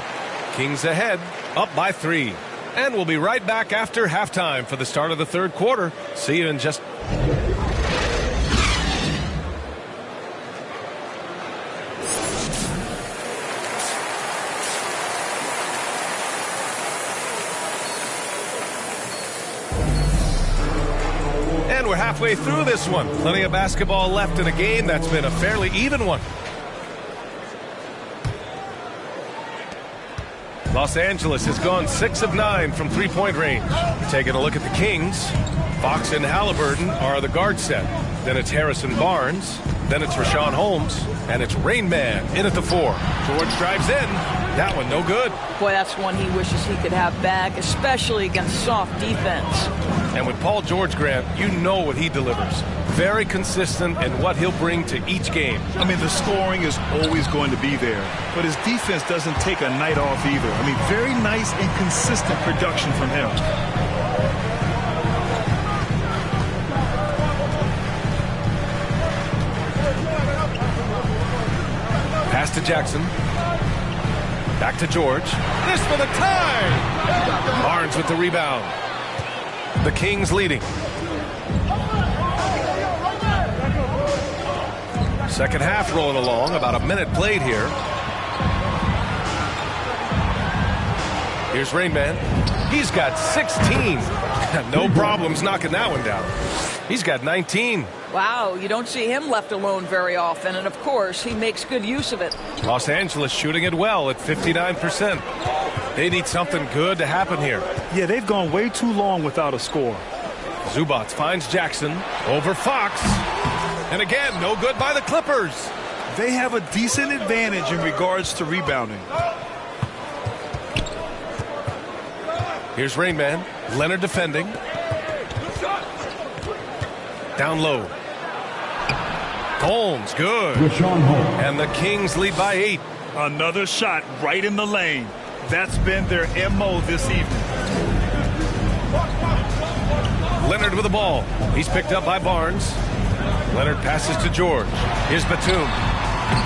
A: Kings ahead, up by 3. And we'll be right back after halftime for the start of the third quarter. See you in just... And we're halfway through this one. Plenty of basketball left in a game that's been a fairly even one. Los Angeles has gone 6 of 9 from 3-point range. Taking a look at the Kings, Fox and Halliburton are the guard set. Then it's Harrison Barnes. Then it's Rashawn Holmes. And it's Rain Man in at the 4. George drives in. That one no good.
R: Boy, that's one he wishes he could have back, especially against soft defense.
A: And with Paul George, Grant, you know what he delivers. Very consistent in what he'll bring to each game.
C: I mean, the scoring is always going to be there, but his defense doesn't take a night off either. I mean, very nice and consistent production from him.
A: Pass to Jackson. Back to George. This for the tie! Barnes with the rebound. The Kings leading. Second half rolling along. About a minute played here. Here's Rain Man. He's got 16. No problems knocking that one down. He's got 19.
R: Wow, you don't see him left alone very often, and of course, he makes good use of it.
A: Los Angeles shooting it well at 59%. They need something good to happen here.
C: Yeah, they've gone way too long without a score.
A: Zubac finds Jackson over Fox. And again, no good by the Clippers.
C: They have a decent advantage in regards to rebounding.
A: Here's Rain Man. Leonard defending. Down low. Holmes, good. And the Kings lead by 8.
C: Another shot right in the lane. That's been their MO this evening.
A: Leonard with the ball. He's picked up by Barnes. Leonard passes to George. Here's Batum.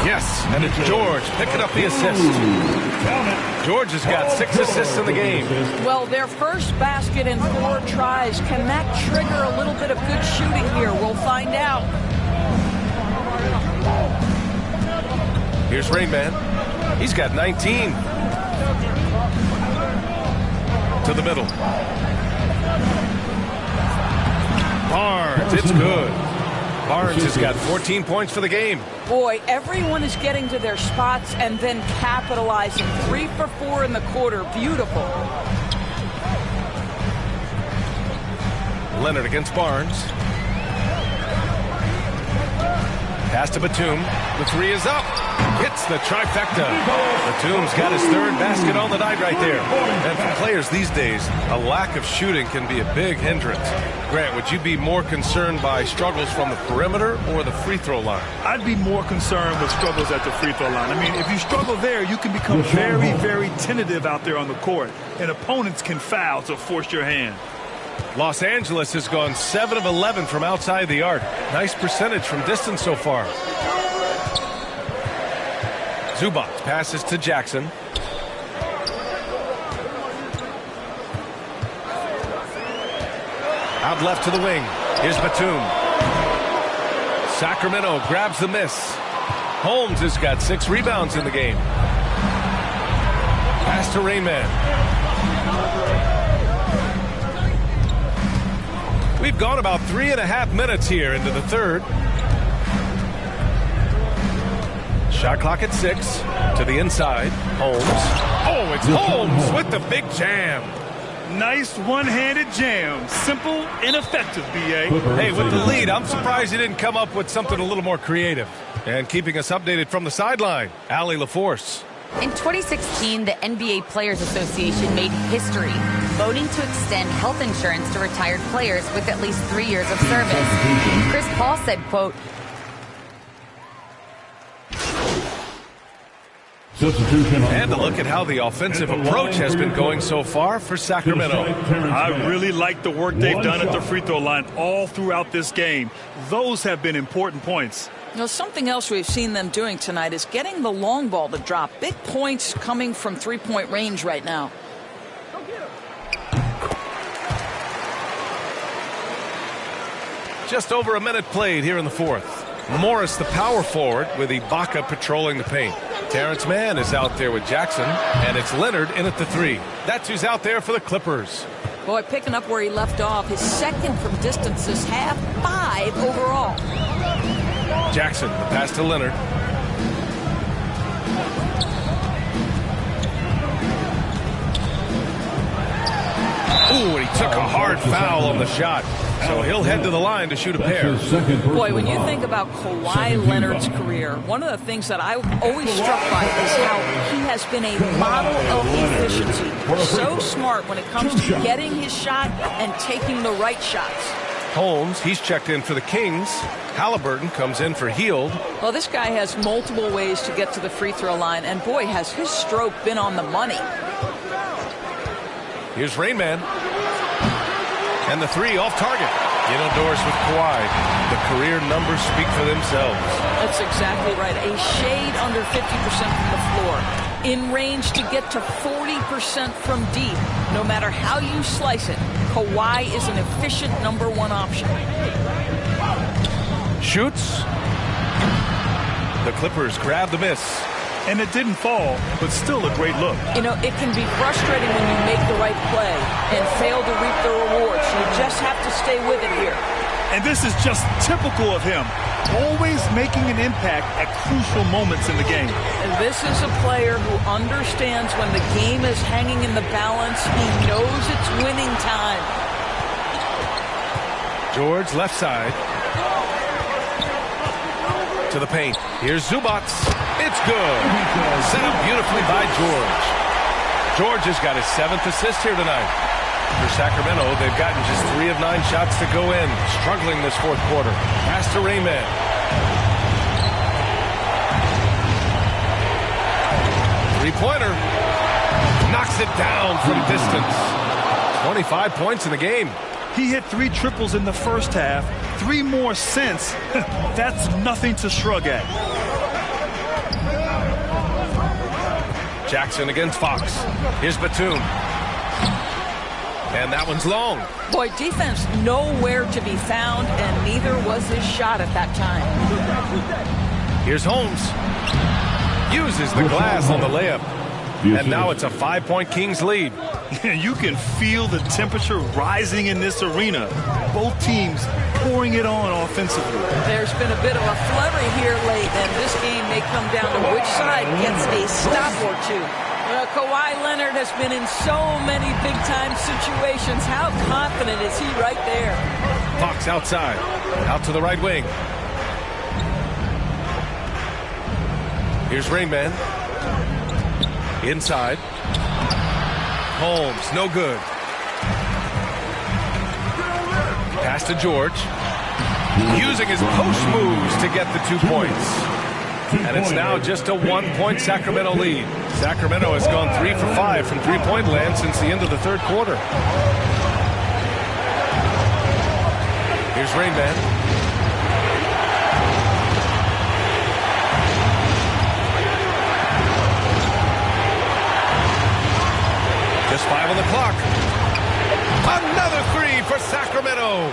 A: Yes, and it's George picking up the assist. George has got 6 assists in the game.
R: Well, their first basket in 4 tries. Can that trigger a little bit of good shooting here? We'll find out.
A: Here's Rain Man. He's got 19. To the middle. Barnes, it's good. Barnes has got 14 points for the game.
R: Boy, everyone is getting to their spots and then capitalizing. 3 for 4 in the quarter. Beautiful.
A: Leonard against Barnes. Pass to Batum. The three is up. Hits the trifecta. Batum's got his third basket on the night right there. And for players these days, a lack of shooting can be a big hindrance. Grant, would you be more concerned by struggles from the perimeter or the free throw line?
C: I'd be more concerned with struggles at the free throw line. I mean, if you struggle there, you can become very, very tentative out there on the court. And opponents can foul to force your hand.
A: Los Angeles has gone 7 of 11 from outside the arc. Nice percentage from distance so far. Zubac passes to Jackson. Out left to the wing. Here's Batum. Sacramento grabs the miss. Holmes has got 6 rebounds in the game. Pass to Rain Man. We've gone about 3.5 minutes here into the third. Shot clock at 6. To the inside. Holmes. Oh, it's Holmes with the big jam.
C: Nice one-handed jam. Simple and effective, B.A.
A: Hey, with the lead, I'm surprised he didn't come up with something a little more creative. And keeping us updated from the sideline, Allie LaForce.
B: In 2016, the NBA Players Association made history, voting to extend health insurance to retired players with at least 3 years of service. Chris Paul said, quote,
A: and to look at how the offensive approach has been going so far for Sacramento.
C: I really like the work they've done at the free throw line all throughout this game. Those have been important points.
R: You know, something else we've seen them doing tonight is getting the long ball to drop. Big points coming from three-point range right now.
A: Just over a minute played here in the fourth. Morris, the power forward, with Ibaka patrolling the paint. Terrence Mann is out there with Jackson, and it's Leonard in at the 3. That's who's out there for the Clippers.
R: Boy, picking up where he left off. His second from distance this half, 5 overall.
A: Jackson, the pass to Leonard. Ooh, and he took a hard foul on the shot. So he'll head to the line to shoot a pair.
R: Boy, when you think about Kawhi Leonard's career, one of the things that I'm always struck by is how he has been a model of efficiency. So smart when it comes to getting his shot and taking the right shots.
A: Holmes, he's checked in for the Kings. Halliburton comes in for Hield.
R: Well, this guy has multiple ways to get to the free throw line, and boy, has his stroke been on the money.
A: Here's Rain Man. And the 3 off target. Indoors with Kawhi. The career numbers speak for themselves.
R: That's exactly right. A shade under 50% from the floor. In range to get to 40% from deep. No matter how you slice it, Kawhi is an efficient #1 option.
A: Shoots. The Clippers grab the miss.
C: And it didn't fall, but still a great look.
R: You know, it can be frustrating when you make the right play and fail to reap the rewards. You just have to stay with it here.
C: And this is just typical of him. Always making an impact at crucial moments in the game.
R: And this is a player who understands when the game is hanging in the balance. He knows it's winning time.
A: George, left side. To the paint. Here's Zubac. It's good. Set up beautifully by George. George has got his 7th assist here tonight. For Sacramento, they've gotten just 3 of 9 shots to go in. Struggling this fourth quarter. Pass to Rain Man. Three-pointer. Knocks it down from distance. 25 points in the game.
C: He hit 3 triples in the first half. 3 more since. That's nothing to shrug at.
A: Jackson against Fox. Here's Batum. And that one's long.
R: Boy, defense nowhere to be found, and neither was his shot at that time.
A: Here's Holmes. Uses the glass on the layup. And now it's a 5-point Kings lead.
C: You can feel the temperature rising in this arena. Both teams pouring it on offensively.
R: There's been a bit of a flurry here late, and this game may come down to which side gets a stop or two. Kawhi Leonard has been in so many big-time situations. How confident is he right there?
A: Fox outside. Out to the right wing. Here's Rain Man. Inside. Holmes, no good. Pass to George. Using his post moves to get the 2 points. And it's now just a 1-point Sacramento lead. Sacramento has gone 3 for 5 from three-point land since the end of the third quarter. Here's Rain Man. Just 5 on the clock. Another 3 for Sacramento.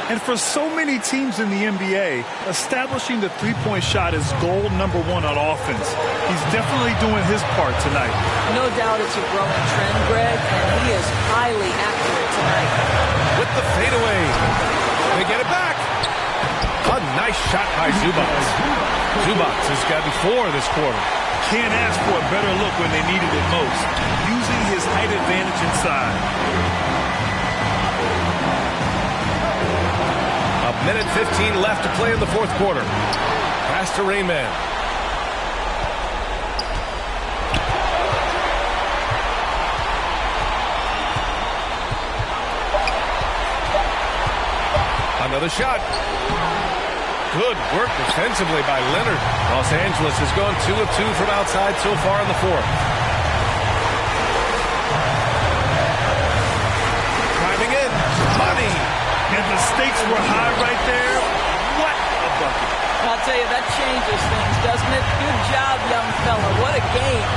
C: And for so many teams in the NBA, establishing the three-point shot is goal number 1 on offense. He's definitely doing his part tonight.
R: No doubt it's a growing trend, Greg, and he is highly accurate tonight.
A: With the fadeaway. They get it back. A nice shot by Zubac. Zubac has gotten 4 this quarter.
C: Can't ask for a better look when they needed it most. Using his height advantage inside.
A: A minute 15 left to play in the fourth quarter. Pass to Rain Man. Another shot. Good work defensively by Leonard. Los Angeles has gone 2 of 2 from outside so far in the fourth. Driving in. Money.
C: And the stakes were high right there. What a bucket.
R: I'll tell you, that changes things, doesn't it? Good job, young fella. What a game.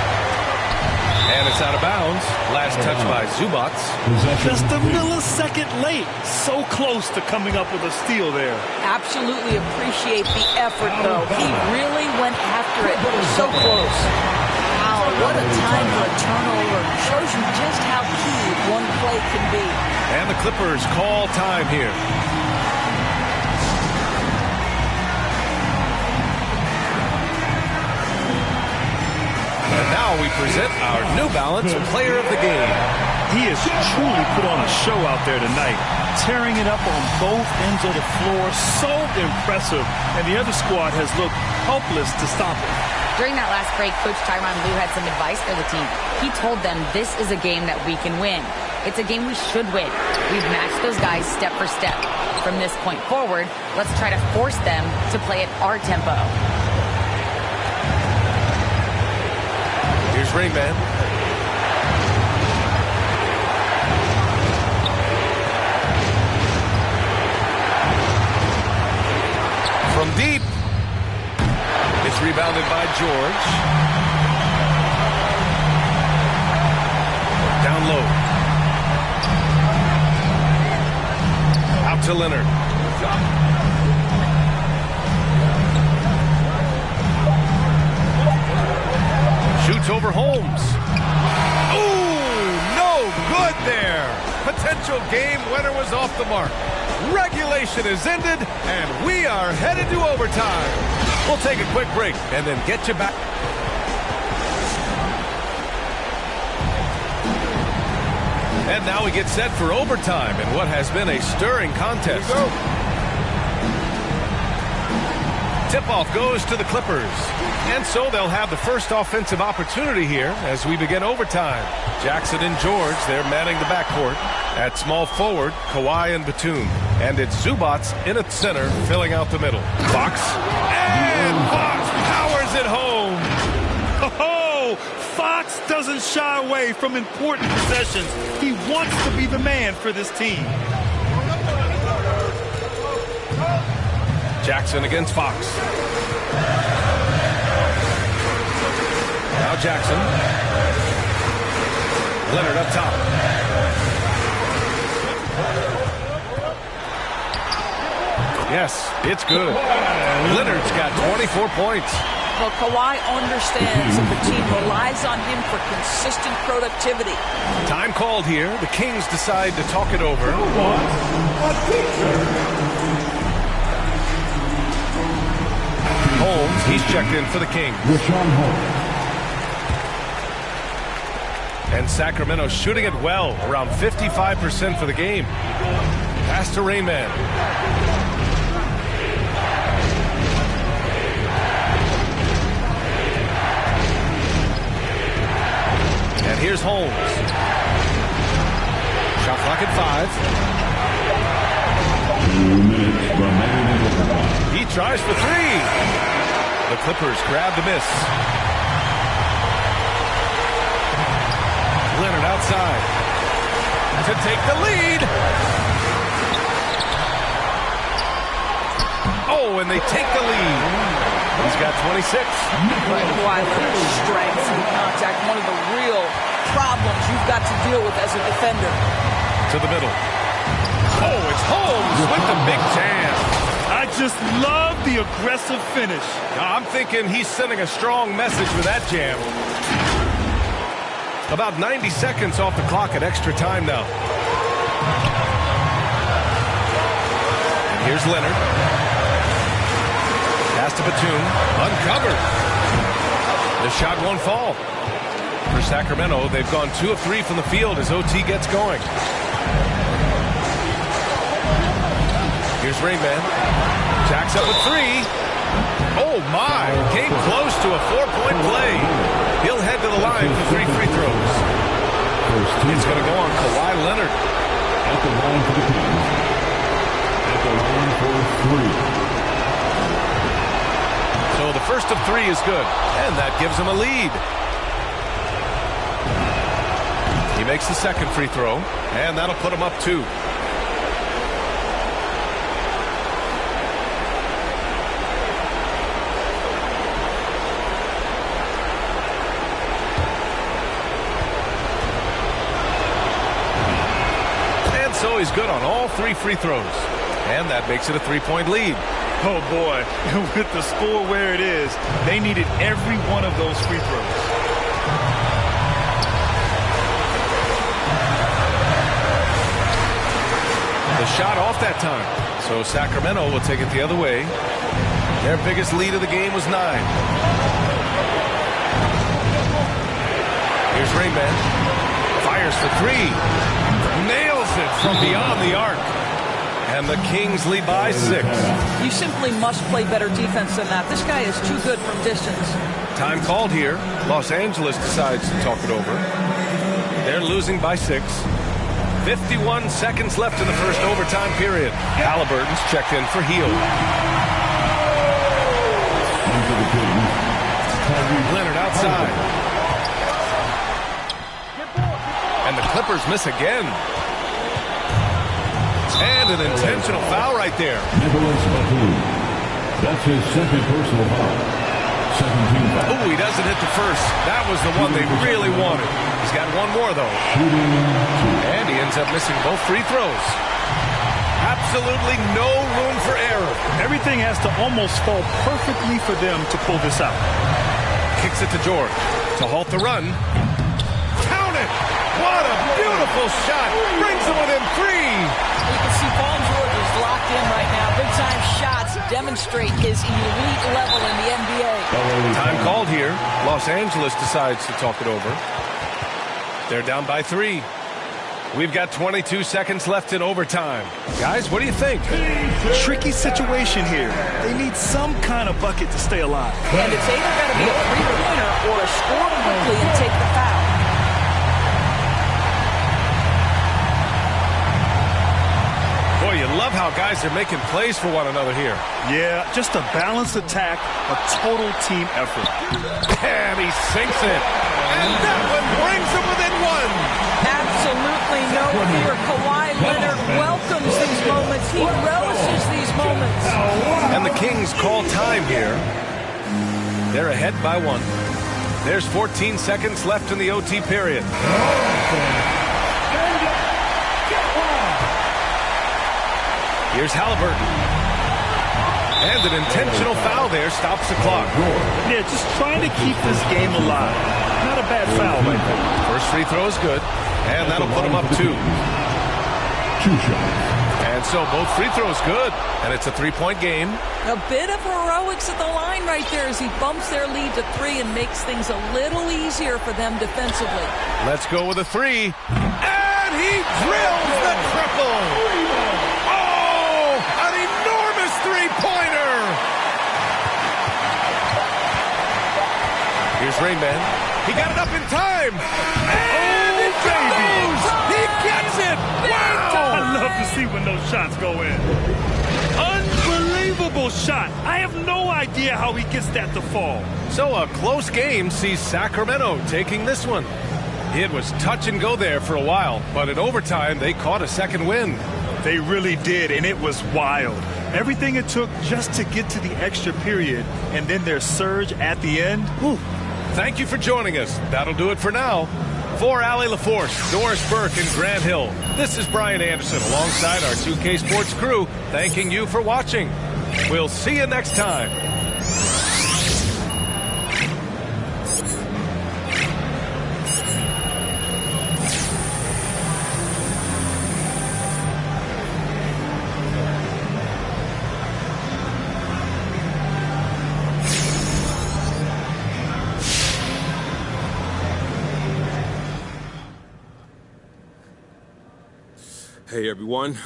A: And it's out of bounds. Last touch by Zubac.
C: Just a millisecond late. So close to coming up with a steal there.
R: Absolutely appreciate the effort, though. He really went after it. So close. Wow, what a time for a turnover. Shows you just how key one play can be.
A: And the Clippers call time here. And now we present our New Balance Player of the Game.
C: He has truly put on a show out there tonight, tearing it up on both ends of the floor. So impressive. And the other squad has looked helpless to stop him.
B: During that last break, Coach Tyronn Lue had some advice for the team. He told them this is a game that we can win. It's a game we should win. We've matched those guys step for step. From this point forward, let's try to force them to play at our tempo.
A: Here's Rain Man. From deep. It's rebounded by George. Down low. Out to Leonard. Shoots over Holmes. Ooh, no good there. Potential game winner was off the mark. Regulation is ended, and we are headed to overtime. We'll take a quick break and then get you back. And now we get set for overtime in what has been a stirring contest. Tip-off goes to the Clippers. And so they'll have the first offensive opportunity here as we begin overtime. Jackson and George, they're manning the backcourt. At small forward, Kawhi and Batum. And it's Zubac in at center, filling out the middle. Fox. And Fox powers it home.
C: Oh, Fox doesn't shy away from important possessions. He wants to be the man for this team.
A: Jackson against Fox. Now Jackson. Leonard up top. Yes, it's good. Leonard's got 24 points.
R: Well, Kawhi understands that the team relies on him for consistent productivity.
A: Time called here. The Kings decide to talk it over. Holmes, he's checked in for the Kings. And Sacramento shooting it well, around 55% for the game. Pass to Rayman. And here's Holmes. Shot clock at 5. He tries for 3. The Clippers grab the miss. Leonard outside to take the lead. Oh, and they take the lead. He's got 26.
R: Kawhi Leonard's strength and contact, one of the real problems you've got to deal with as a defender.
A: To the middle. Oh, it's Holmes with the big jam.
C: I just love the aggressive finish.
A: I'm thinking he's sending a strong message with that jam. About 90 seconds off the clock at extra time now. And here's Leonard. Pass to Batum. Uncovered. The shot won't fall. For Sacramento, they've gone 2 of 3 from the field as OT gets going. Here's Rayman. Jacks up with 3. Oh, my. Came close to a 4-point play. He'll head to the line for 3 free throws. It's going to go on Kawhi Leonard.
F: At the line for the Kings. At the line for 3.
A: So the first of 3 is good, and that gives him a lead. He makes the second free throw, and that'll put him up 2. So he's good on all 3 free throws. And that makes it a 3-point lead.
C: Oh, boy. With the score where it is, they needed every one of those free throws.
A: The shot off that time. So Sacramento will take it the other way. Their biggest lead of the game was 9. Here's Rayman. Fires for 3. Nails it from beyond the arc. And the Kings lead by 6.
R: You simply must play better defense than that. This guy is too good from distance.
A: Time called here. Los Angeles decides to talk it over. They're losing by 6. 51 seconds left in the first overtime period. Halliburton's checked in for Hield. Leonard outside. And the Clippers miss again. And an intentional foul right there.
F: That's his second personal foul. 17 foul.
A: Oh, he doesn't hit the first. That was the one they really wanted. He's got one more, though. And he ends up missing both free throws. Absolutely no room for error.
C: Everything has to almost fall perfectly for them to pull this out.
A: Kicks it to George to halt the run. Count it! What a beautiful shot! Brings him within 3.
R: You can see Paul George is locked in right now. Big-time shots demonstrate his elite level in the NBA.
A: Time called here. Los Angeles decides to talk it over. They're down by 3. We've got 22 seconds left in overtime. Guys, what do you think?
C: Tricky situation here. They need some kind of bucket to stay alive.
R: And it's either got to be a three-pointer or a score quickly and take the foul.
A: Boy, you love how guys are making plays for one another here.
C: Yeah, just a balanced attack, a total team effort.
A: And he sinks it. And that one brings him within 1.
R: Absolutely no fear. Kawhi Leonard welcomes these moments. He relishes these moments.
A: And the Kings call time here. They're ahead by 1. There's 14 seconds left in the OT period. Here's Halliburton. And an intentional foul there stops the clock.
C: Yeah, just trying to keep this game alive. Not a bad foul right there.
A: First free throw is good, and that'll put them up 2.
F: 2 shots.
A: And so both free throws good, and it's a 3-point game.
R: A bit of heroics at the line right there as he bumps their lead to 3 and makes things a little easier for them defensively.
A: Let's go with a 3. And he drills the triple. Oh, an enormous three-pointer. Here's Rain Man. He got it up in time. And it goes. He gets it. Wow.
C: I love to see when those shots go in. Unbelievable shot. I have no idea how he gets that to fall.
A: So a close game sees Sacramento taking this one. It was touch and go there for a while, but in overtime, they caught a second win.
C: They really did, and it was wild. Everything it took just to get to the extra period, and then their surge at the end. Whew.
A: Thank you for joining us. That'll do it for now. For Allie LaForce, Doris Burke, and Grant Hill, this is Brian Anderson alongside our 2K Sports crew, thanking you for watching. We'll see you next time.
O: Hey, everyone.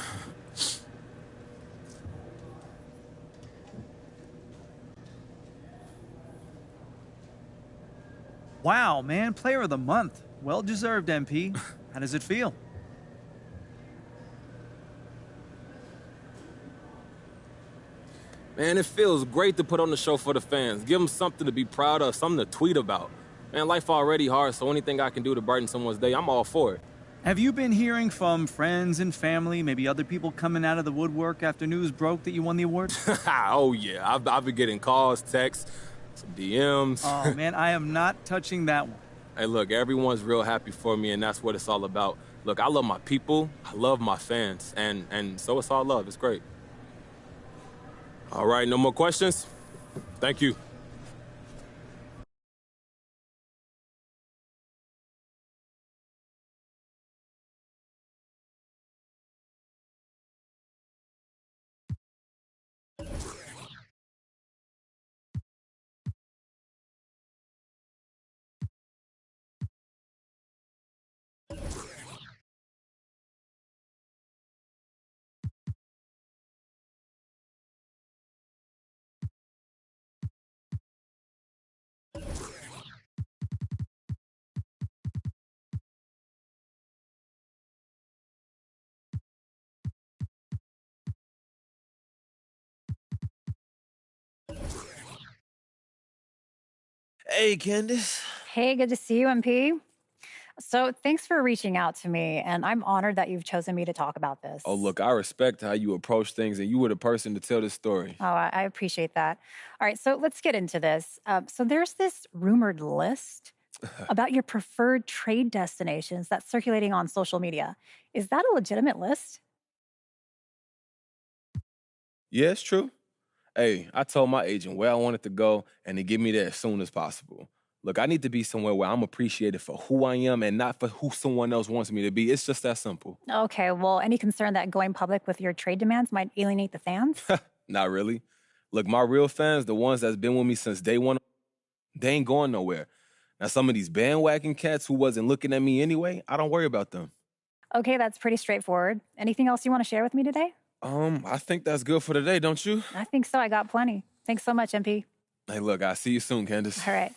P: Wow, man, player of the month. Well deserved, MP. How does it feel?
O: Man, it feels great to put on the show for the fans. Give them something to be proud of, something to tweet about. Man, life already hard, so anything I can do to brighten someone's day, I'm all for it.
P: Have you been hearing from friends and family, maybe other people coming out of the woodwork after news broke that you won the award?
O: Oh, yeah. I've been getting calls, texts, some DMs.
P: Oh, man, I am not touching that one.
O: Hey, look, everyone's real happy for me, and that's what it's all about. Look, I love my people. I love my fans, and so it's all love. It's great. All right, no more questions? Thank you.
S: Hey, Candace.
T: Hey, good to see you, MP. So thanks for reaching out to me, and I'm honored that you've chosen me to talk about this.
O: Oh, look, I respect how you approach things, and you were the person to tell this story.
T: Oh, I appreciate that. All right, so let's get into this. So there's this rumored list about your preferred trade destinations that's circulating on social media. Is that a legitimate list?
O: Yeah, it's true. Hey, I told my agent where I wanted to go, and to get me there as soon as possible. Look, I need to be somewhere where I'm appreciated for who I am and not for who someone else wants me to be. It's just that simple.
T: Okay, well, any concern that going public with your trade demands might alienate the fans?
O: Not really. Look, my real fans, the ones that's been with me since day one, they ain't going nowhere. Now, some of these bandwagon cats who wasn't looking at me anyway, I don't worry about them.
T: Okay, that's pretty straightforward. Anything else you want to share with me today?
O: I think that's good for today, don't you?
T: I think so. I got plenty. Thanks so much, MP.
O: Hey, look, I'll see you soon, Candace.
T: All right.